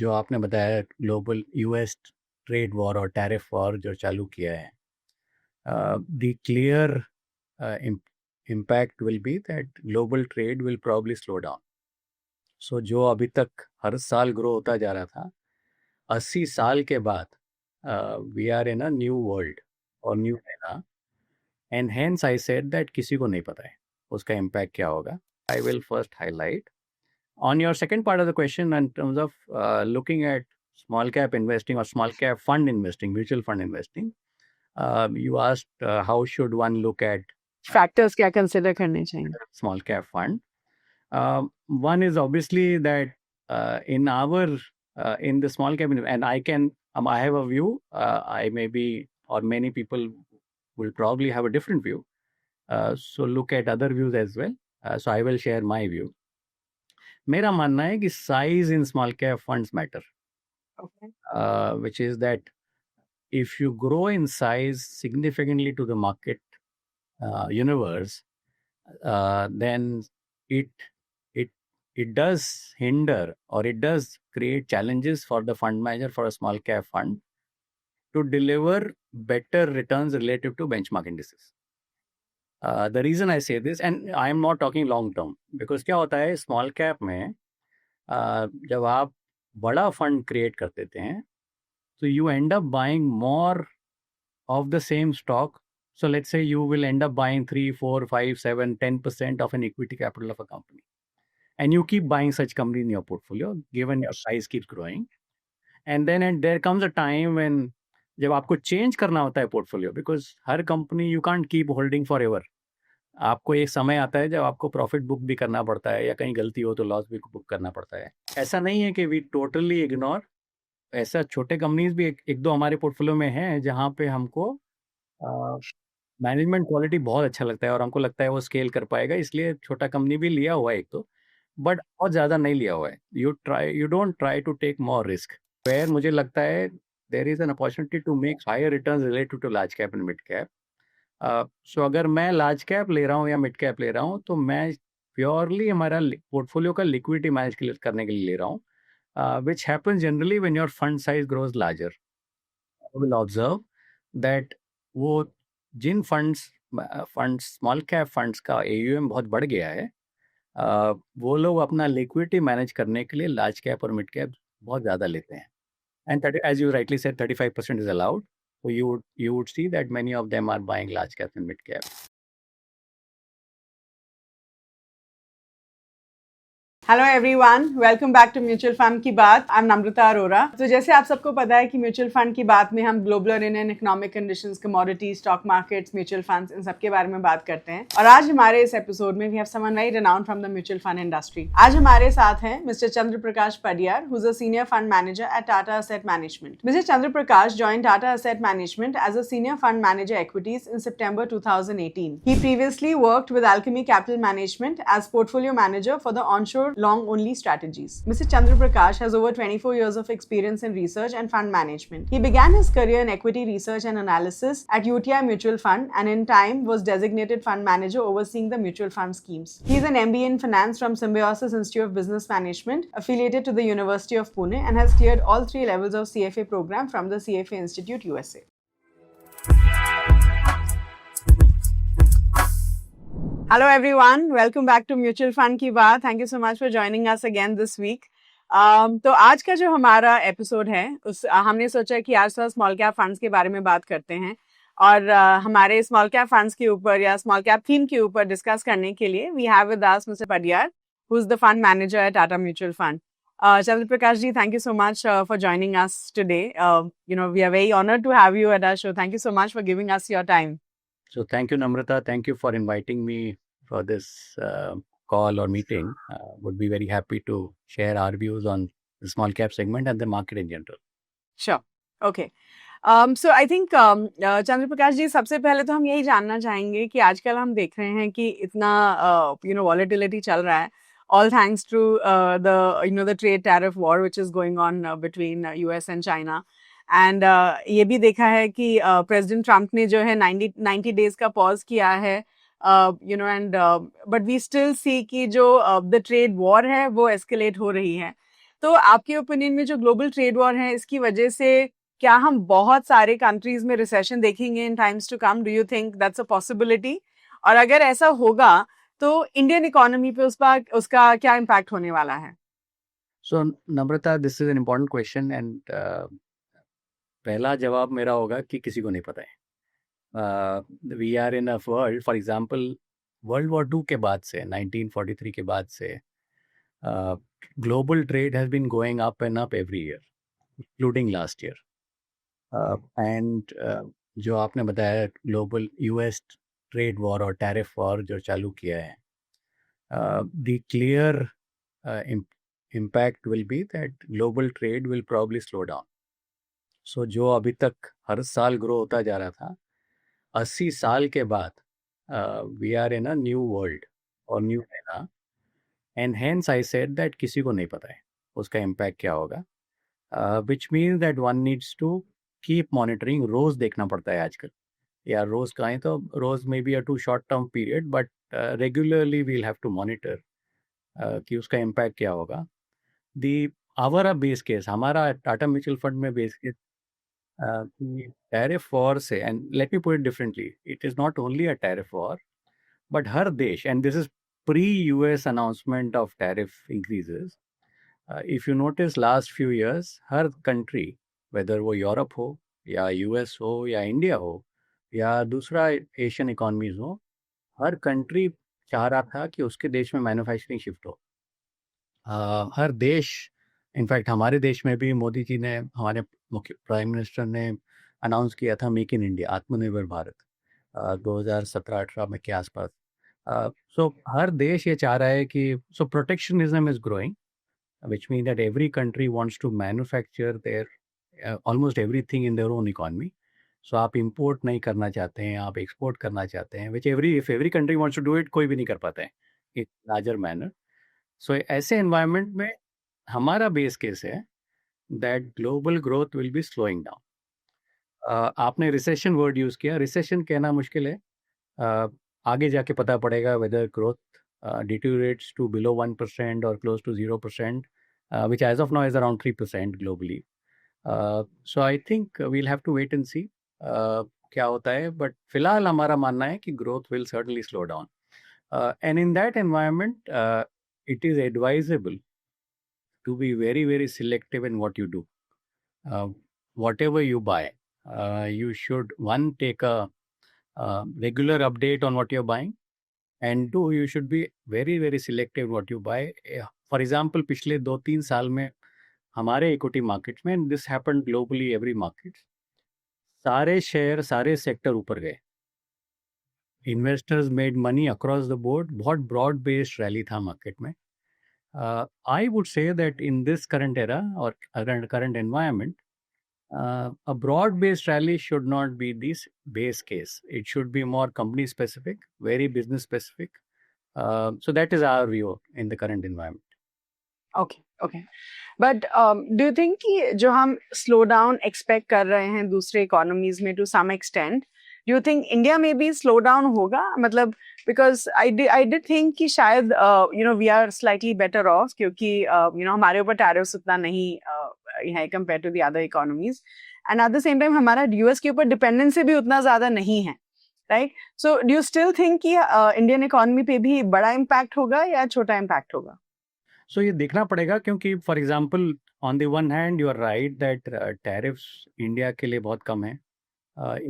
जो आपने बताया ग्लोबल यूएस ट्रेड वॉर और टैरिफ वॉर जो चालू किया है, the clear impact will be that global trade will probably slow down. सो जो अभी तक हर साल ग्रो होता जा रहा था, 80 साल के बाद we are in a new world और new era, and hence I said that किसी को नहीं पता है उसका इम्पैक्ट क्या होगा. I will first highlight on your second part of the question in terms of looking at small cap investing or small cap fund investing, mutual fund investing. You asked how should one look at factors क्या consider करने चाहिए? small cap fund. One is obviously that in our in the small cap, and I have a view. I may be, or many people will probably have a different view. So look at other views as well. So I will share my view. मेरा मानना है कि size in small cap funds matter, which is that if you grow in size significantly to the market universe, then it it it does hinder, or it does create challenges for the fund manager for a small cap fund to deliver better returns relative to benchmark indices. The reason I say this, and I am not talking long term, because क्या होता है small cap में, जब आप बड़ा fund create कर देते हैं तो you and up buying more of the same stock. So let's say you will end up buying 3, 4, 5, 7, 10% of an equity capital of a company, and you keep buying such company in your portfolio given your size keeps growing. And there comes a time when जब आपको change करना होता है portfolio, because her company you can't keep holding for ever. आपको एक समय आता है जब आपको प्रॉफिट बुक भी करना पड़ता है, या कहीं गलती हो तो लॉस भी बुक करना पड़ता है. ऐसा नहीं है कि वी टोटली इग्नोर. ऐसा छोटे कंपनीज भी एक दो हमारे पोर्टफोलियो में हैं जहाँ पे हमको मैनेजमेंट क्वालिटी बहुत अच्छा लगता है और हमको लगता है वो स्केल कर पाएगा, इसलिए छोटा कंपनी भी लिया हुआ है एक तो, बट बहुत ज़्यादा नहीं लिया हुआ है. You don't try to take more risk. Where मुझे लगता है there is an opportunity to make higher returns related to large cap and mid cap. So अगर मैं लार्ज कैप ले रहा हूँ या मिड कैप ले रहा हूँ तो मैं प्योरली हमारा पोर्टफोलियो का लिक्विडिटी मैनेज करने के लिए ले रहा हूँ, which happens generally when your fund size grows larger. You will observe that वो जिन फंड्स स्मॉल कैप फंड्स का AUM बहुत बढ़ गया है, वो लोग अपना लिक्विडिटी मैनेज करने के लिए लार्ज कैप और मिड कैप बहुत ज़्यादा लेते हैं. And as you rightly said, 35% is allowed. So you would see that many of them are buying large cap and mid cap. Hello everyone, welcome back to mutual fund की बात. I am Namrata Arora. तो जैसे आप सबको पता है कि mutual fund की बात में हम ग्लोबल और Indian economic conditions, commodity, stock markets, mutual funds, इन सब के बारे में बात करते हैं. और आज हमारे इस एपिसोड में we have someone very renowned from the mutual fund industry. आज हमारे साथ हैं mister Chandra Prakash Padiyar, who is a senior fund manager at Tata asset management. Mister Chandra Prakash joined Tata Asset Management as a senior fund manager equities in September 2018. He previously worked with Alchemy Capital Management as portfolio manager for the onshore long-only strategies. Mr. Chandra Prakash has over 24 years of experience in research and fund management. He began his career in equity research and analysis at UTI Mutual Fund, and in time was designated fund manager overseeing the mutual fund schemes. He is an MBA in finance from Symbiosis Institute of Business Management, affiliated to the University of Pune, and has cleared all 3 levels of CFA program from the CFA Institute, USA. Hello everyone, welcome back to Mutual Fund की बात. Thank you so much for joining us again this week. तो आज का जो हमारा episode है हमने सोचा कि आज थोड़ा स्मॉल कैप फंड्स के बारे में बात करते हैं, और हमारे स्मॉल कैप फंड्स के ऊपर या स्मॉल कैप थीम के ऊपर डिस्कस करने के लिए we have with us mister Padiyar, who is the fund manager at Tata mutual fund. Chandra Prakash ji, thank you so much for joining us today. We are very honored to have you at our show. Thank you so much for giving us your time. So thank you, Namrata. Thank you for inviting me for this call or meeting. Would be very happy to share our views on the small cap segment and the market in general. Sure. Okay. So I think चंद्र प्रकाश जी, सबसे पहले तो हम यही जानना चाहेंगे कि आजकल हम देख रहे हैं कि इतना volatility चल रहा है, all thanks to the trade tariff war which is going on between US and China. And ये भी देखा है कि प्रेसिडेंट ट्रम्प ने जो है 90 डेज का पॉज किया है, and but we still see कि जो द ट्रेड वॉर है वो एस्केलेट हो रही है. तो आपके ओपिनियन में जो ग्लोबल ट्रेड वॉर है इसकी वजह से क्या हम बहुत सारे कंट्रीज में रिसेशन देखेंगे in times to come? Do you think that's a possibility? और अगर ऐसा होगा तो इंडियन इकोनॉमी पे उसका क्या इम्पैक्ट होने वाला है? So Namrata, this is an important question and पहला जवाब मेरा होगा कि किसी को नहीं पता है। We are in a world, for example world war two के बाद से, 1943 के बाद से global trade has been going up and up every year, including last year. And जो आपने बताया ग्लोबल यूएस ट्रेड वॉर और टैरिफ वॉर जो चालू किया है, the clear impact will be that global trade will probably slow down. So जो अभी तक हर साल ग्रो होता जा रहा था, 80 साल के बाद we are in a new world और new era, and hence I said that किसी को नहीं पता है उसका impact क्या होगा, which means that one needs to keep monitoring. रोज देखना पड़ता है आजकल, या रोज कहें तो रोज may be a too short term period, but regularly we'll have to monitor कि उसका impact क्या होगा. दी आवर बेस केस, हमारा टाटा म्यूचुअल फंड में बेस केस टैरिफ वॉर से, and let me put it differently, it is not only a tariff war, but हर देश, and this is pre US announcement of tariff increases. If you notice last few years, हर country, whether वो Europe हो या US हो या India हो या दूसरा एशियन इकोनॉमीज हो, हर कंट्री चाह रहा था कि उसके देश में मैन्युफैक्चरिंग शिफ्ट हो. हर देश, इनफैक्ट हमारे देश में भी मोदी जी ने, हमारे मुख्य प्राइम मिनिस्टर ने अनाउंस किया था मेक इन इंडिया, आत्मनिर्भर भारत, 2017-18 में के आसपास. सो हर देश ये चाह रहा है कि, so protectionism is growing, which means that every country wants to manufacture their almost everything in their own economy. So आप import नहीं करना चाहते हैं, आप export करना चाहते हैं, which if every country wants to do it, कोई भी नहीं कर पाता है in larger manner. So ऐसे environment में हमारा बेस केस है that global growth will be slowing down. आपने रिसेशन वर्ड यूज किया, रिसेशन कहना मुश्किल है, आगे जाके पता पड़ेगा whether growth deteriorates to below 1% or close to 0%, which as of now is around 3% globally. So I think we'll have to wait and see क्या होता है, but फिलहाल हमारा मानना है कि growth will certainly slow down. And in that environment, it is advisable to be very, very selective in what you do. Whatever you buy, you should, one, take a regular update on what you're buying, and two, you should be very, very selective what you buy. For example, पिछले 2-3 साल में हमारे equity markets में, this happened globally every market, सारे share, सारे sector ऊपर गए. Investors made money across the board, बहुत ब्रॉड बेस्ड रैली था मार्केट में. I would say that in this current era और current environment, a broad-based rally should not be this base case. It should be more company-specific, very business-specific. So that is our view in the current environment. Okay, okay. But do you think कि जो हम slow down expect कर रहे हैं दूसरे economies में to some extent, do you think India में भी slow down होगा? मतलब because I did think कि शायद we are slightly better off क्योंकि हमारे ऊपर tariffs उतना नहीं है compared to the other economies, and at the same time हमारा US के ऊपर dependency भी उतना ज़्यादा नहीं है, right? So do you still think कि Indian economy पे भी बड़ा impact होगा या छोटा impact होगा? So ये देखना पड़ेगा, क्योंकि for example on the one hand you are right that tariffs India के लिए बहुत कम है.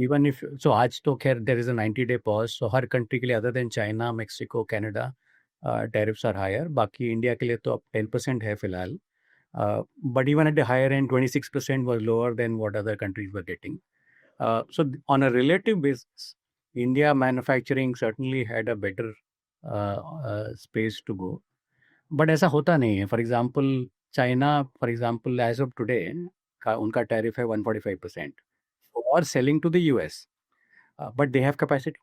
इवन इफ, सो आज तो खैर there is a 90-day pause, so हर कंट्री के लिए other than China, Mexico, Canada, tariffs are higher. बाकी इंडिया के लिए तो अब 10% है फिलहाल, but even at the higher end 26% was lower than what other countries were getting. So on a relative basis, India manufacturing certainly had a better space to go. But ऐसा होता नहीं है. For example China, for example as of today उनका tariff है 145% और selling to the US, but they have capacity.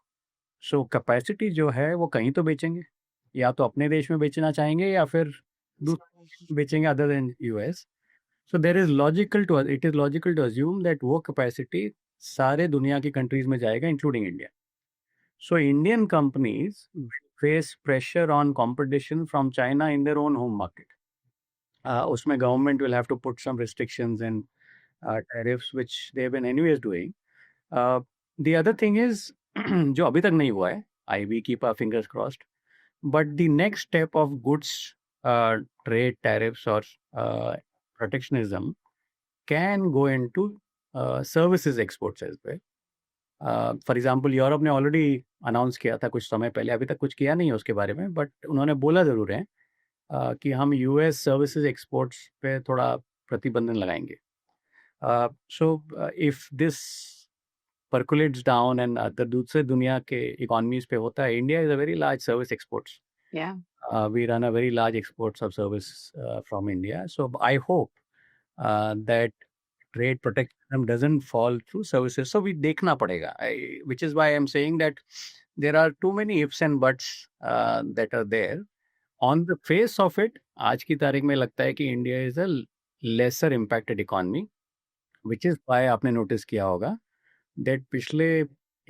So capacity जो है वो कहीं तो बेचेंगे, या तो अपने देश में बेचना चाहेंगे या फिर दूसरे बेचेंगे other than US. So it is logical to assume that वो कैपेसिटी सारे दुनिया की कंट्रीज में जाएगा, including India. So Indian companies face pressure on competition from China in their own home market. उसमें government will have to put some restrictions and tariffs which they have been anyways doing. The other thing is जो अभी तक नहीं हुआ है, we keep our fingers crossed, but the next step of goods trade tariffs or protectionism can go into services exports as well. For example Europe ने already announce किया था कुछ समय पहले, अभी तक कुछ किया नहीं है उसके बारे में, बट उन्होंने बोला ज़रूर है कि हम यूएस सर्विसेज एक्सपोर्ट्स पे थोड़ा प्रतिबंधन लगाएंगे. So if this percolates down and दूसरे दुनिया के इकोनॉमीज पे होता है, India is a very large service exports. We run a very large exports of service from India. So I hope that trade protectionism doesn't fall through services. So we देखना पड़ेगा, which is why I'm saying that there are too many ifs and buts that are there. On the face of it, आज की तारीख में लगता है कि India is a lesser impacted economy, which is why आपने notice किया होगा that पिछले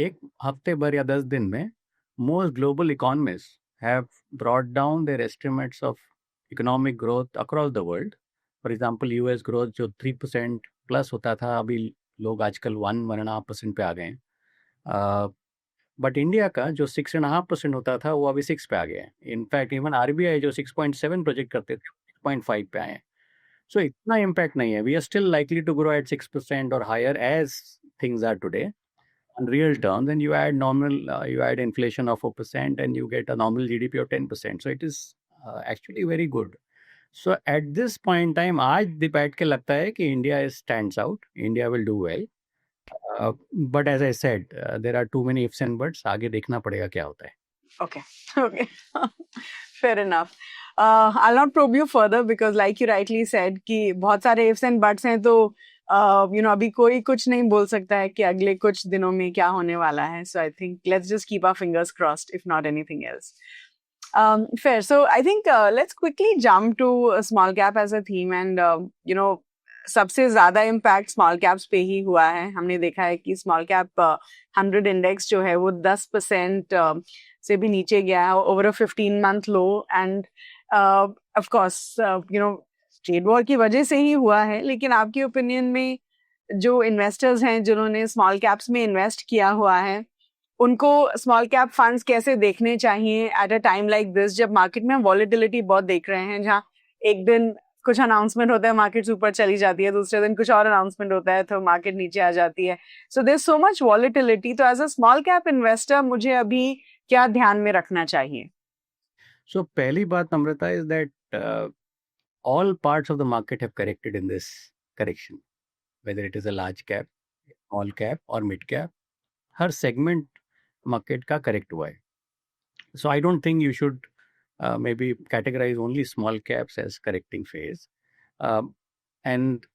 एक हफ्ते भर या 10 दिन में most global economists have brought down their estimates of economic growth across the world. For example, US growth जो 3% प्लस होता था, अभी लोग आजकल 1.5% पे आ गए हैं. बट इंडिया का जो 6.5% होता था वो अभी 6 पे आ गया है. इनफैक्ट इवन आरबीआई जो 6.7 प्रोजेक्ट करते थे 6.5 पे आए हैं. सो इतना इम्पैक्ट नहीं है. We are still likely to grow at 6% और higher as things are today on real terms, and you add inflation of 4% and you get a normal GDP of 10%. So it is actually very good. So at this point in time, आज बैठ के लगता है कि India stands out. India will do well. But as I said, there are too many ifs and buts. आगे देखना पड़ेगा क्या होता है. Okay. Fair enough. I'll not probe you further because like you rightly said कि बहुत सारे ifs and buts हैं, तो अभी कोई कुछ नहीं बोल सकता है कि अगले कुछ दिनों में क्या होने वाला है. So I think let's just keep our fingers crossed, if not anything else. Fair. So I think let's quickly jump to small cap as a theme, and सबसे ज्यादा इम्पैक्ट स्मॉल कैप्स पे ही हुआ है. हमने देखा है कि स्मॉल कैप 100 इंडेक्स जो है वो 10% से भी नीचे गया है over a 15-month low. End of course trade war की वजह से ही हुआ है. लेकिन आपकी ओपिनियन में जो इन्वेस्टर्स हैं जिन्होंने स्मॉल कैप्स में इन्वेस्ट किया हुआ है, उनको स्मॉल कैप फंड्स कैसे देखने चाहिए at a time like this, जब मार्केट में हम वॉलेटिलिटी बहुत देख रहे हैं, जहाँ एक दिन कुछ अनाउंसमेंट होता है मार्केट ऊपर चली जाती है, दूसरे दिन कुछ और अनाउंसमेंट होता है तो मार्केट नीचे आ जाती है. So there so much volatility. तो as a small cap investor मुझे अभी क्या ध्यान में रखना चाहिए? सो पहली बात Namrata is that all parts of the market have corrected in this correction, whether it is a large cap, small cap or mid cap. Her segment market का correct हुआ है. So I don't think you should maybe categorize only small caps as correcting phase. And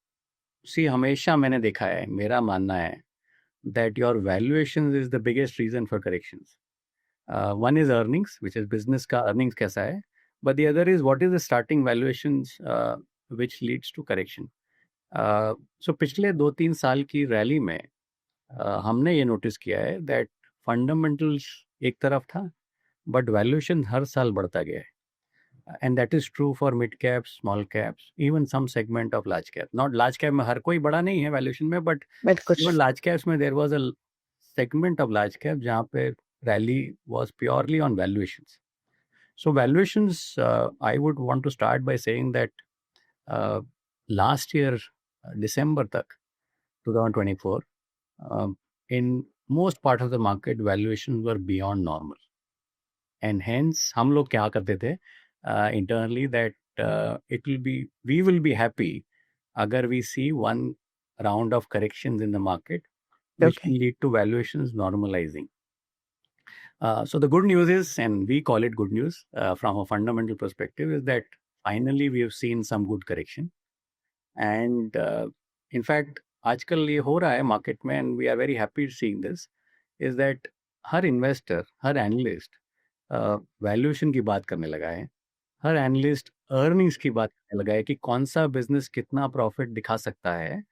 see, हमेशा मैंने देखा है, मेरा मानना है that your valuations is the biggest reason for corrections. One is earnings, which is business का earnings कैसा है, but the other is what is the starting valuations which leads to correction. So पिछले 2-3 साल की रैली में हमने ये notice किया है that fundamentals एक तरफ था, but valuation हर साल बढ़ता गया है. And that is true for mid caps, small caps, even some segment of large cap. Not large cap में हर कोई बड़ा नहीं है valuation में, but even large caps में there was a segment of large cap जहाँ पे rally was purely on valuations. So valuations, I would want to start by saying that last year, December tak, 2024, in most part of the market, valuations were beyond normal. And hence, हम लोग क्या करते थे internally that we will be happy अगर we see one round of corrections in the market, which will lead to valuations normalizing. So the good news is, and we call it good news from a fundamental perspective, is that finally we have seen some good correction. And in fact, आजकल ये हो रहा है market में, and we are very happy seeing this, is that her investor, her analyst valuation की बात करने लगा है. हर analyst earnings की बात करने लगा है कि कौन सा business कितना profit दिखा सकता है,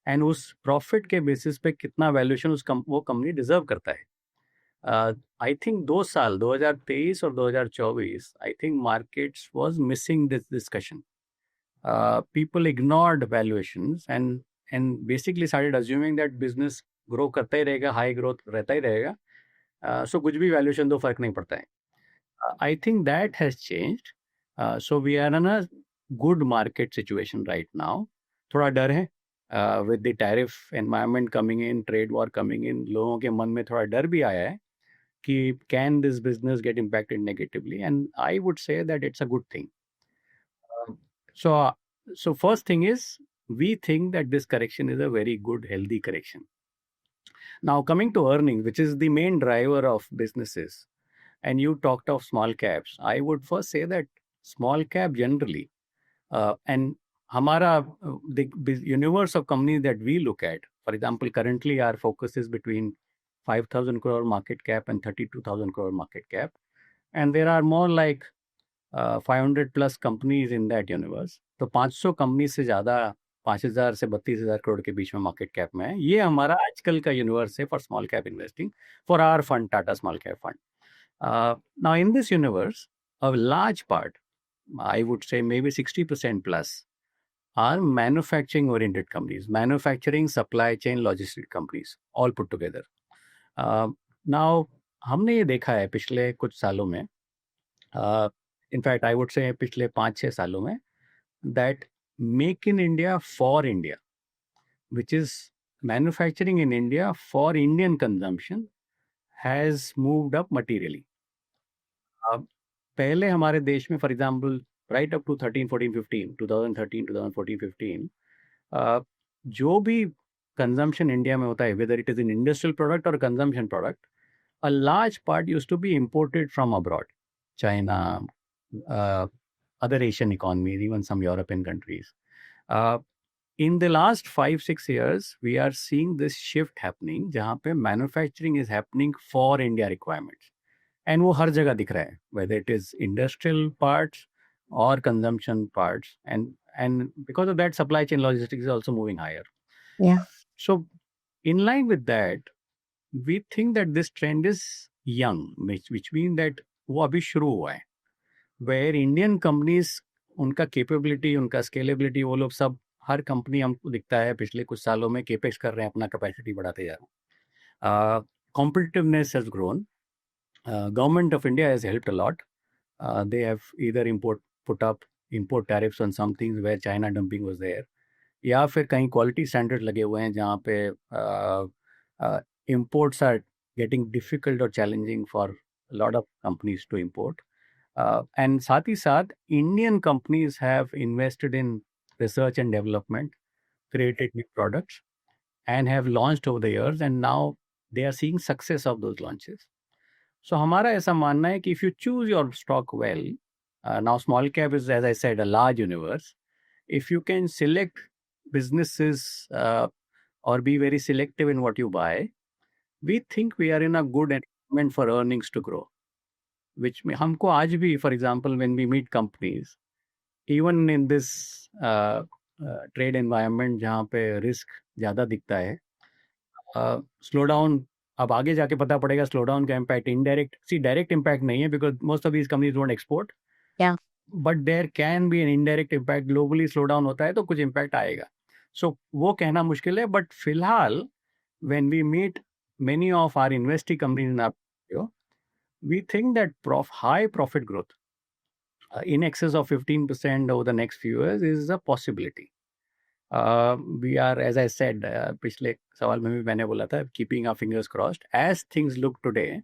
and उस profit के basis पे कितना valuation वो company deserve करता है. I think 2 साल 2023 और 2024 I think markets was missing this discussion. people ignored valuations and basically started assuming that business grow करता ही रहेगा, high growth रहता ही रहेगा, so कुछ भी valuation दो फर्क नहीं पड़ता है. I think that has changed. So we are in a good market situation right now. थोड़ा डर है with the tariff environment coming in, trade war coming in, लोगों के मन में थोड़ा डर भी आया है कि can this business get impacted negatively, and I would say that it's a good thing. So so first thing is we think that this correction is a very good healthy correction. Now coming to earning, which is the main driver of businesses, and you talked of small caps, I would first say that small cap generally, and hamara the universe of companies that we look at, for example, currently our focus is between 5,000 crore market cap and 32,000 crore market cap, and there are more like 500 plus companies in that universe. तो 500 company से ज़्यादा 5,000 से 32,000 करोड़ के बीच में market cap में है. ये हमारा आजकल का यूनिवर्स है for small cap investing for our fund, Tata small cap fund. Now in this universe, a large part, I would say maybe 60% plus, are manufacturing oriented companies, manufacturing, supply chain, logistic companies, all put together. Now हमने ये देखा है पिछले कुछ सालों में, in fact I would से पिछले 5-6 सालों में, that make in India for India, which is manufacturing in India for Indian consumption, has moved up materially. पहले हमारे देश में for example right up to 13, 14, 15, 2013, 2014, 15, जो भी कंजम्पशन इंडिया में होता है, whether it is in industrial product और consumption product, a large part used to be imported from abroad, China, other Asian economies, even some European countries. In the last 5-6 years, we are seeing this shift happening, जहाँ पे manufacturing is happening for India requirements. And वो हर जगह दिख रहा है, whether it is industrial parts or consumption parts. And because of that, supply chain logistics is also moving higher. Yeah. So in line with that, we think that this trend is young, which means that वो अभी शुरू हुआ है. Where Indian companies, उनका capability, उनका scalability, वो लोग सब, हर कंपनी हमको दिखता है पिछले कुछ सालों में केपेक्स कर रहे हैं, अपना कैपेसिटी बढ़ाते जा रहे हैं. Competitiveness has grown. Government of India has helped a lot. They have either put up import tariffs on some things where China dumping was there, या फिर कहीं quality standards लगे हुए हैं जहाँ पे imports are getting difficult or challenging for a lot of companies to import. And साथ ही साथ Indian companies have invested in research and development, created new products, and have launched over the years, and now they are seeing success of those launches. So हमारा ऐसा मानना है कि if you choose your stock well, now small cap is, as I said, a large universe. If you can select businesses or be very selective in what you buy, we think we are in a good environment for earnings to grow. Which हमको आज भी, for example, when we meet companies, even in this trade environment जहाँ पे risk ज़्यादा दिखता है, slowdown, अब आगे जाके पता पड़ेगा slowdown का impact, indirect, direct impact नहीं है because most of these companies don't export. Yeah. But there can be an indirect impact. Globally slowdown होता है तो कुछ impact आएगा. So वो कहना मुश्किल है, but फिलहाल when we meet many of our investee companies in our portfolio, we think that high profit growth in excess of 15% over the next few years is a possibility. We are, as I said, पिछले सवाल में भी मैंने बोला था, keeping our fingers crossed. As things look today,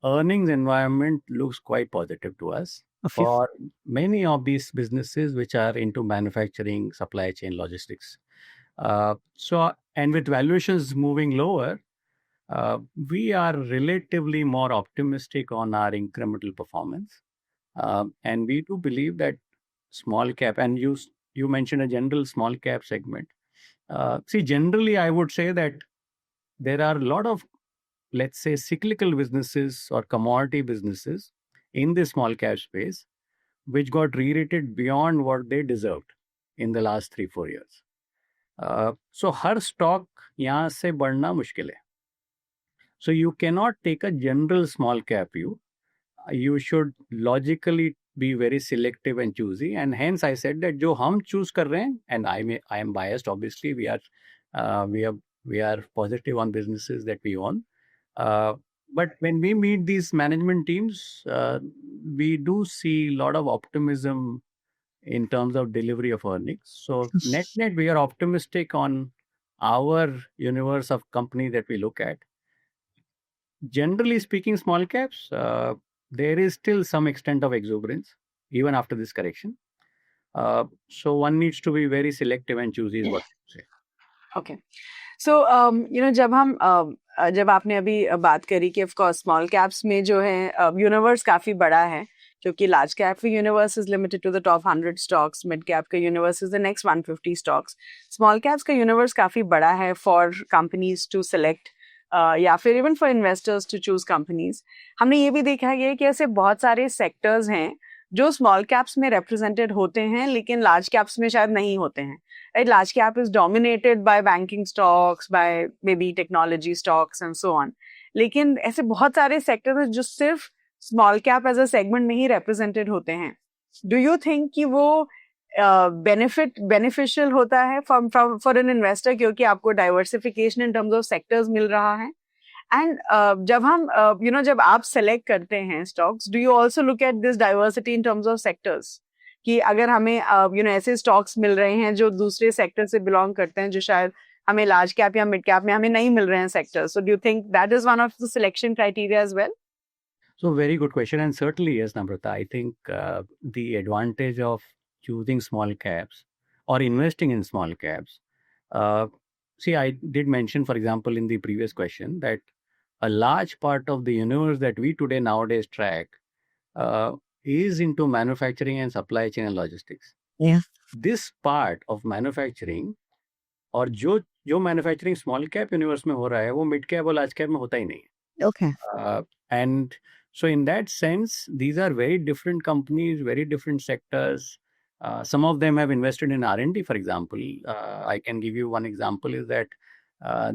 earnings environment looks quite positive to us for many of these businesses which are into manufacturing, supply chain, logistics. And with valuations moving lower, we are relatively more optimistic on our incremental performance. And we do believe that small cap, and you mentioned a general small cap segment. Generally, I would say that there are a lot of, let's say, cyclical businesses or commodity businesses in the small cap space, which got re-rated beyond what they deserved in the last 3-4 years. So her stock यहाँ से बढ़ना मुश्किल है. So you cannot take a general small cap view. You should logically be very selective and choosy, and hence I said that जो हम choose कर रहे हैं, and I am biased obviously, we are positive on businesses that we own, but when we meet these management teams, we do see a lot of optimism in terms of delivery of earnings. So net we are optimistic on our universe of company that we look at. Generally speaking, small caps, there is still some extent of exuberance even after this correction. So one needs to be very selective and choosy is what I say. Okay. So जब आपने अभी बात करी कि of course small caps में जो है universe काफी बड़ा है, क्योंकि लार्ज कैप का universe is limited to the top 100 stocks, mid cap का universe is the next 150 stocks, small caps का यूनिवर्स काफी बड़ा है फॉर कंपनीज टू सेलेक्ट या फिर even for investors to choose companies. हमने ये भी देखा है कि ऐसे बहुत सारे सेक्टर्स हैं जो स्मॉल कैप्स में रिप्रेजेंटेड होते हैं लेकिन लार्ज कैप्स में शायद नहीं होते हैं. Right, large cap is dominated by banking stocks, by maybe technology stocks and so on. लेकिन ऐसे बहुत सारे सेक्टर हैं जो सिर्फ small cap as a segment में ही रिप्रेजेंटेड होते हैं. डू यू थिंक कि वो बेनिफिशियल होता है फॉर एन इन्वेस्टर, क्योंकि आपको diversification in terms of sectors मिल रहा है? एंड जब हम जब आप सेलेक्ट करते हैं stocks, do you also look at this diversity in terms of sectors, कि अगर हमें ऐसे स्टॉक्स मिल रहे हैं जो दूसरे सेक्टर से बिलोंग करते हैं जो शायद हमें लार्ज कैप या मिड कैप में हमें नहीं मिल रहे हैं sectors, so do you think that is one of the selection criteria as well? So very good question, and certainly yes, Namrata. I think the advantage of choosing small caps or investing in small caps. See, I did mention, for example, in the previous question that a large part of the universe that we today nowadays track is into manufacturing and supply chain and logistics. Yeah. This part of manufacturing और जो manufacturing small cap universe में हो रहा है वो mid cap और large cap में होता ही नहीं है. Okay. And so in that sense, these are very different companies, very different sectors. Some of them have invested in R&D, for example. I can give you one example is that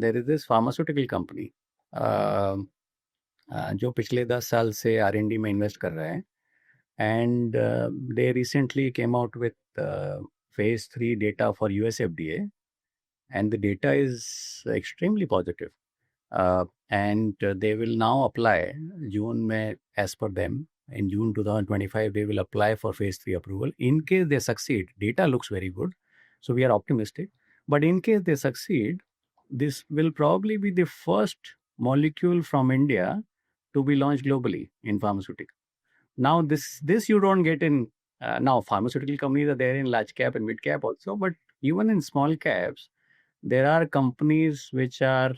there is this pharmaceutical company जो पिछले 10 साल से R&D में invest कर रहा है, and they recently came out with phase 3 data for US FDA, and the data is extremely positive. And they will now apply June में, as per them, in June 2025 they will apply for phase 3 approval. In case they succeed, data looks very good, so we are optimistic, but in case they succeed, this will probably be the first molecule from India to be launched globally in pharmaceutical. Now this you don't get in now pharmaceutical companies are there in large cap and mid cap also, but even in small caps there are companies which are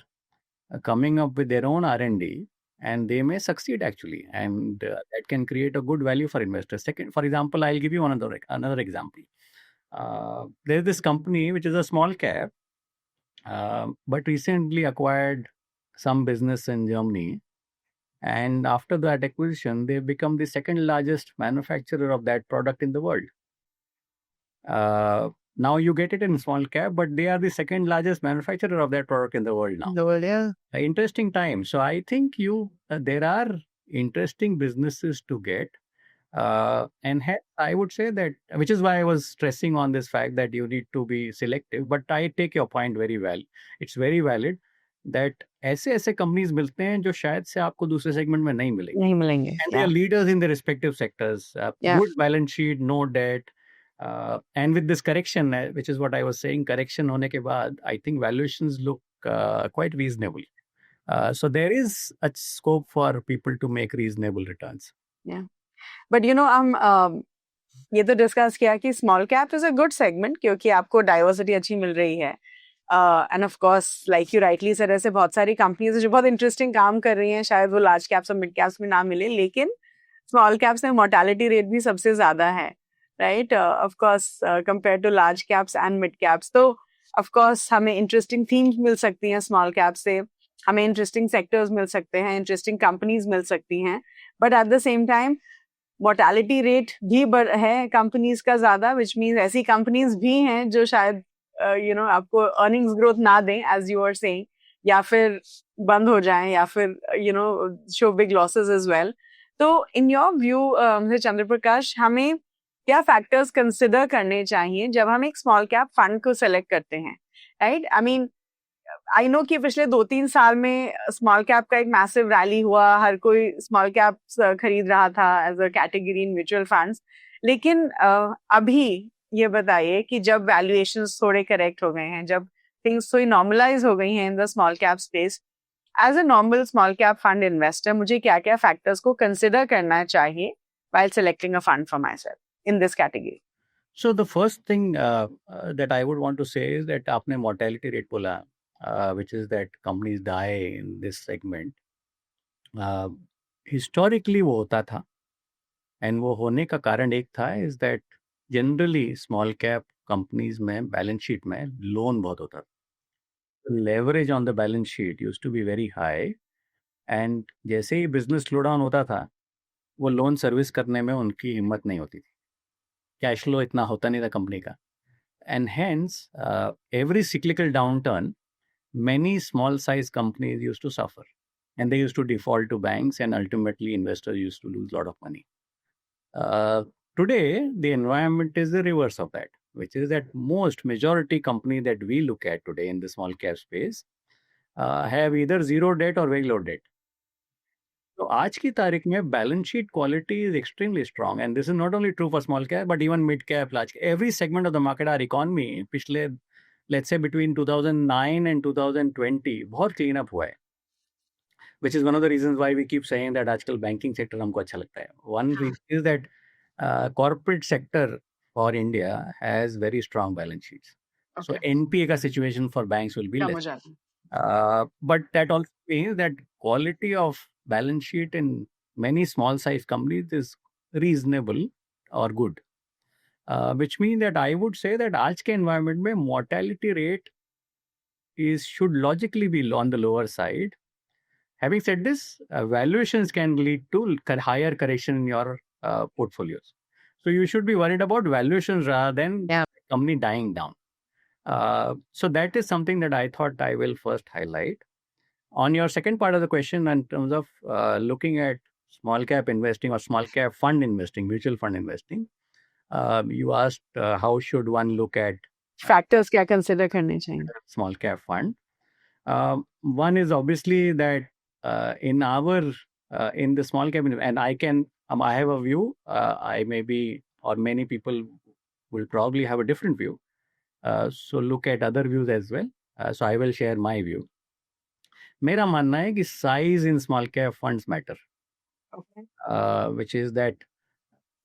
coming up with their own R&D, and they may succeed actually, and that can create a good value for investors. Second, for example, I'll give you another example. There's this company which is a small cap, but recently acquired some business in Germany, and after that acquisition, they've become the second largest manufacturer of that product in the world. Now you get it in small cap, but they are the second largest manufacturer of that product in the world now. The world, yeah. Interesting time. So I think there are interesting businesses to get, and I would say that, which is why I was stressing on this fact that you need to be selective. But I take your point very well. It's very valid that ऐसे companies मिलते हैं जो शायद से आपको दूसरे segment में नहीं मिलेंगे. And they are leaders in their respective sectors. Good balance sheet, no debt. And with this correction, which is what I was saying, correction होने के बाद, I think valuations look quite reasonable. So there is a scope for people to make reasonable returns. Yeah, but हम ये तो discuss किया कि small cap is a good segment क्योंकि आपको डाइवर्सिटी अच्छी मिल रही है, end of course like you rightly said, ऐसे बहुत सारी कंपनीज जो बहुत इंटरेस्टिंग काम कर रही हैं, शायद वो लार्ज कैप्स और मिड कैप्स में ना मिले, लेकिन स्मॉल कैप्स में मोर्टेलिटी रेट भी सबसे ज्यादा है, right, of course compare to large caps and mid caps. तो ऑफ कोर्स हमें इंटरेस्टिंग थीम्स मिल सकती हैं स्मॉल कैप से, हमें इंटरेस्टिंग सेक्टर्स मिल सकते हैं, इंटरेस्टिंग कंपनीज मिल सकती हैं, but at the same time mortality rate भी है कंपनीज का ज्यादा, विच मीन्स ऐसी कंपनीज भी हैं जो शायद आपको अर्निंग्स ग्रोथ ना दें एज यू आर सेइंग, या फिर बंद हो जाएं, या फिर show big losses as well. तो इन योर व्यू चंद्र प्रकाश, हमें क्या फैक्टर्स कंसिडर करने चाहिए जब हम एक स्मॉल कैप फंड को सेलेक्ट करते हैं, राइट? आई नो कि पिछले 2-3 साल में स्मॉल कैप का एक मैसिव रैली हुआ, हर कोई स्मॉल कैप्स खरीद रहा था as a category in mutual funds, लेकिन अभी ये बताइए कि जब वैल्यूएशंस थोड़े करेक्ट हो गए हैं, जब थिंग्स थोड़ी नॉर्मलाइज हो गई हैं in the small cap space, as a normal small cap fund investor मुझे क्या क्या फैक्टर्स को कंसिडर करना चाहिए while selecting a fund for myself in this category? So the first thing that I would want to say is that आपने mortality rate बोला, which is that companies die in this segment. Historically वो होता था, and वो होने का कारण एक था is that generally small cap companies में balance sheet में loan बहुत होता था. Leverage on the balance sheet used to be very high, and जैसे ही business slowdown होता था, वो लोन सर्विस करने में उनकी हिम्मत नहीं होती थी. कैश फ्लो इतना होता नहीं था कंपनी का. And hence, every cyclical downturn, many small size companies used to suffer, and they used to default to banks, and ultimately investors used to lose a lot of money. Today, the environment is the reverse of that, which is that most majority company that we look at today in the small cap space have either zero debt or very low debt. तो आज की तारीख में balance sheet quality is extremely strong, and this is not only true for small cap but even mid cap, large cap, every segment of the market. Our economy पिछले let's say between 2009 and 2020 बहुत clean up हुआ है, which is one of the reasons why we keep saying that आजकल banking sector हमको अच्छा लगता है. One reason is that corporate sector for India has very strong balance sheets. So Okay. NPA का situation for banks will be कम हो less. जाता है. But that also means that quality of balance sheet in many small size companies is reasonable or good. Which means that I would say that आज के environment में mortality rate should logically be on the lower side. Having said this, valuations can lead to higher correction in your portfolios. So you should be worried about valuations rather than company dying down. So that is something that I thought I will first highlight. On your second part of the question, in terms of looking at small cap investing or small cap fund investing, mutual fund investing, you asked how should one look at factors क्या consider करने चाहिए? small cap fund. One is obviously that in the small cap, and I have a view. I may be, or many people will probably have a different view. So look at other views as well. So I will share my view. मेरा मानना है कि size in small cap funds matter. Okay. Which is that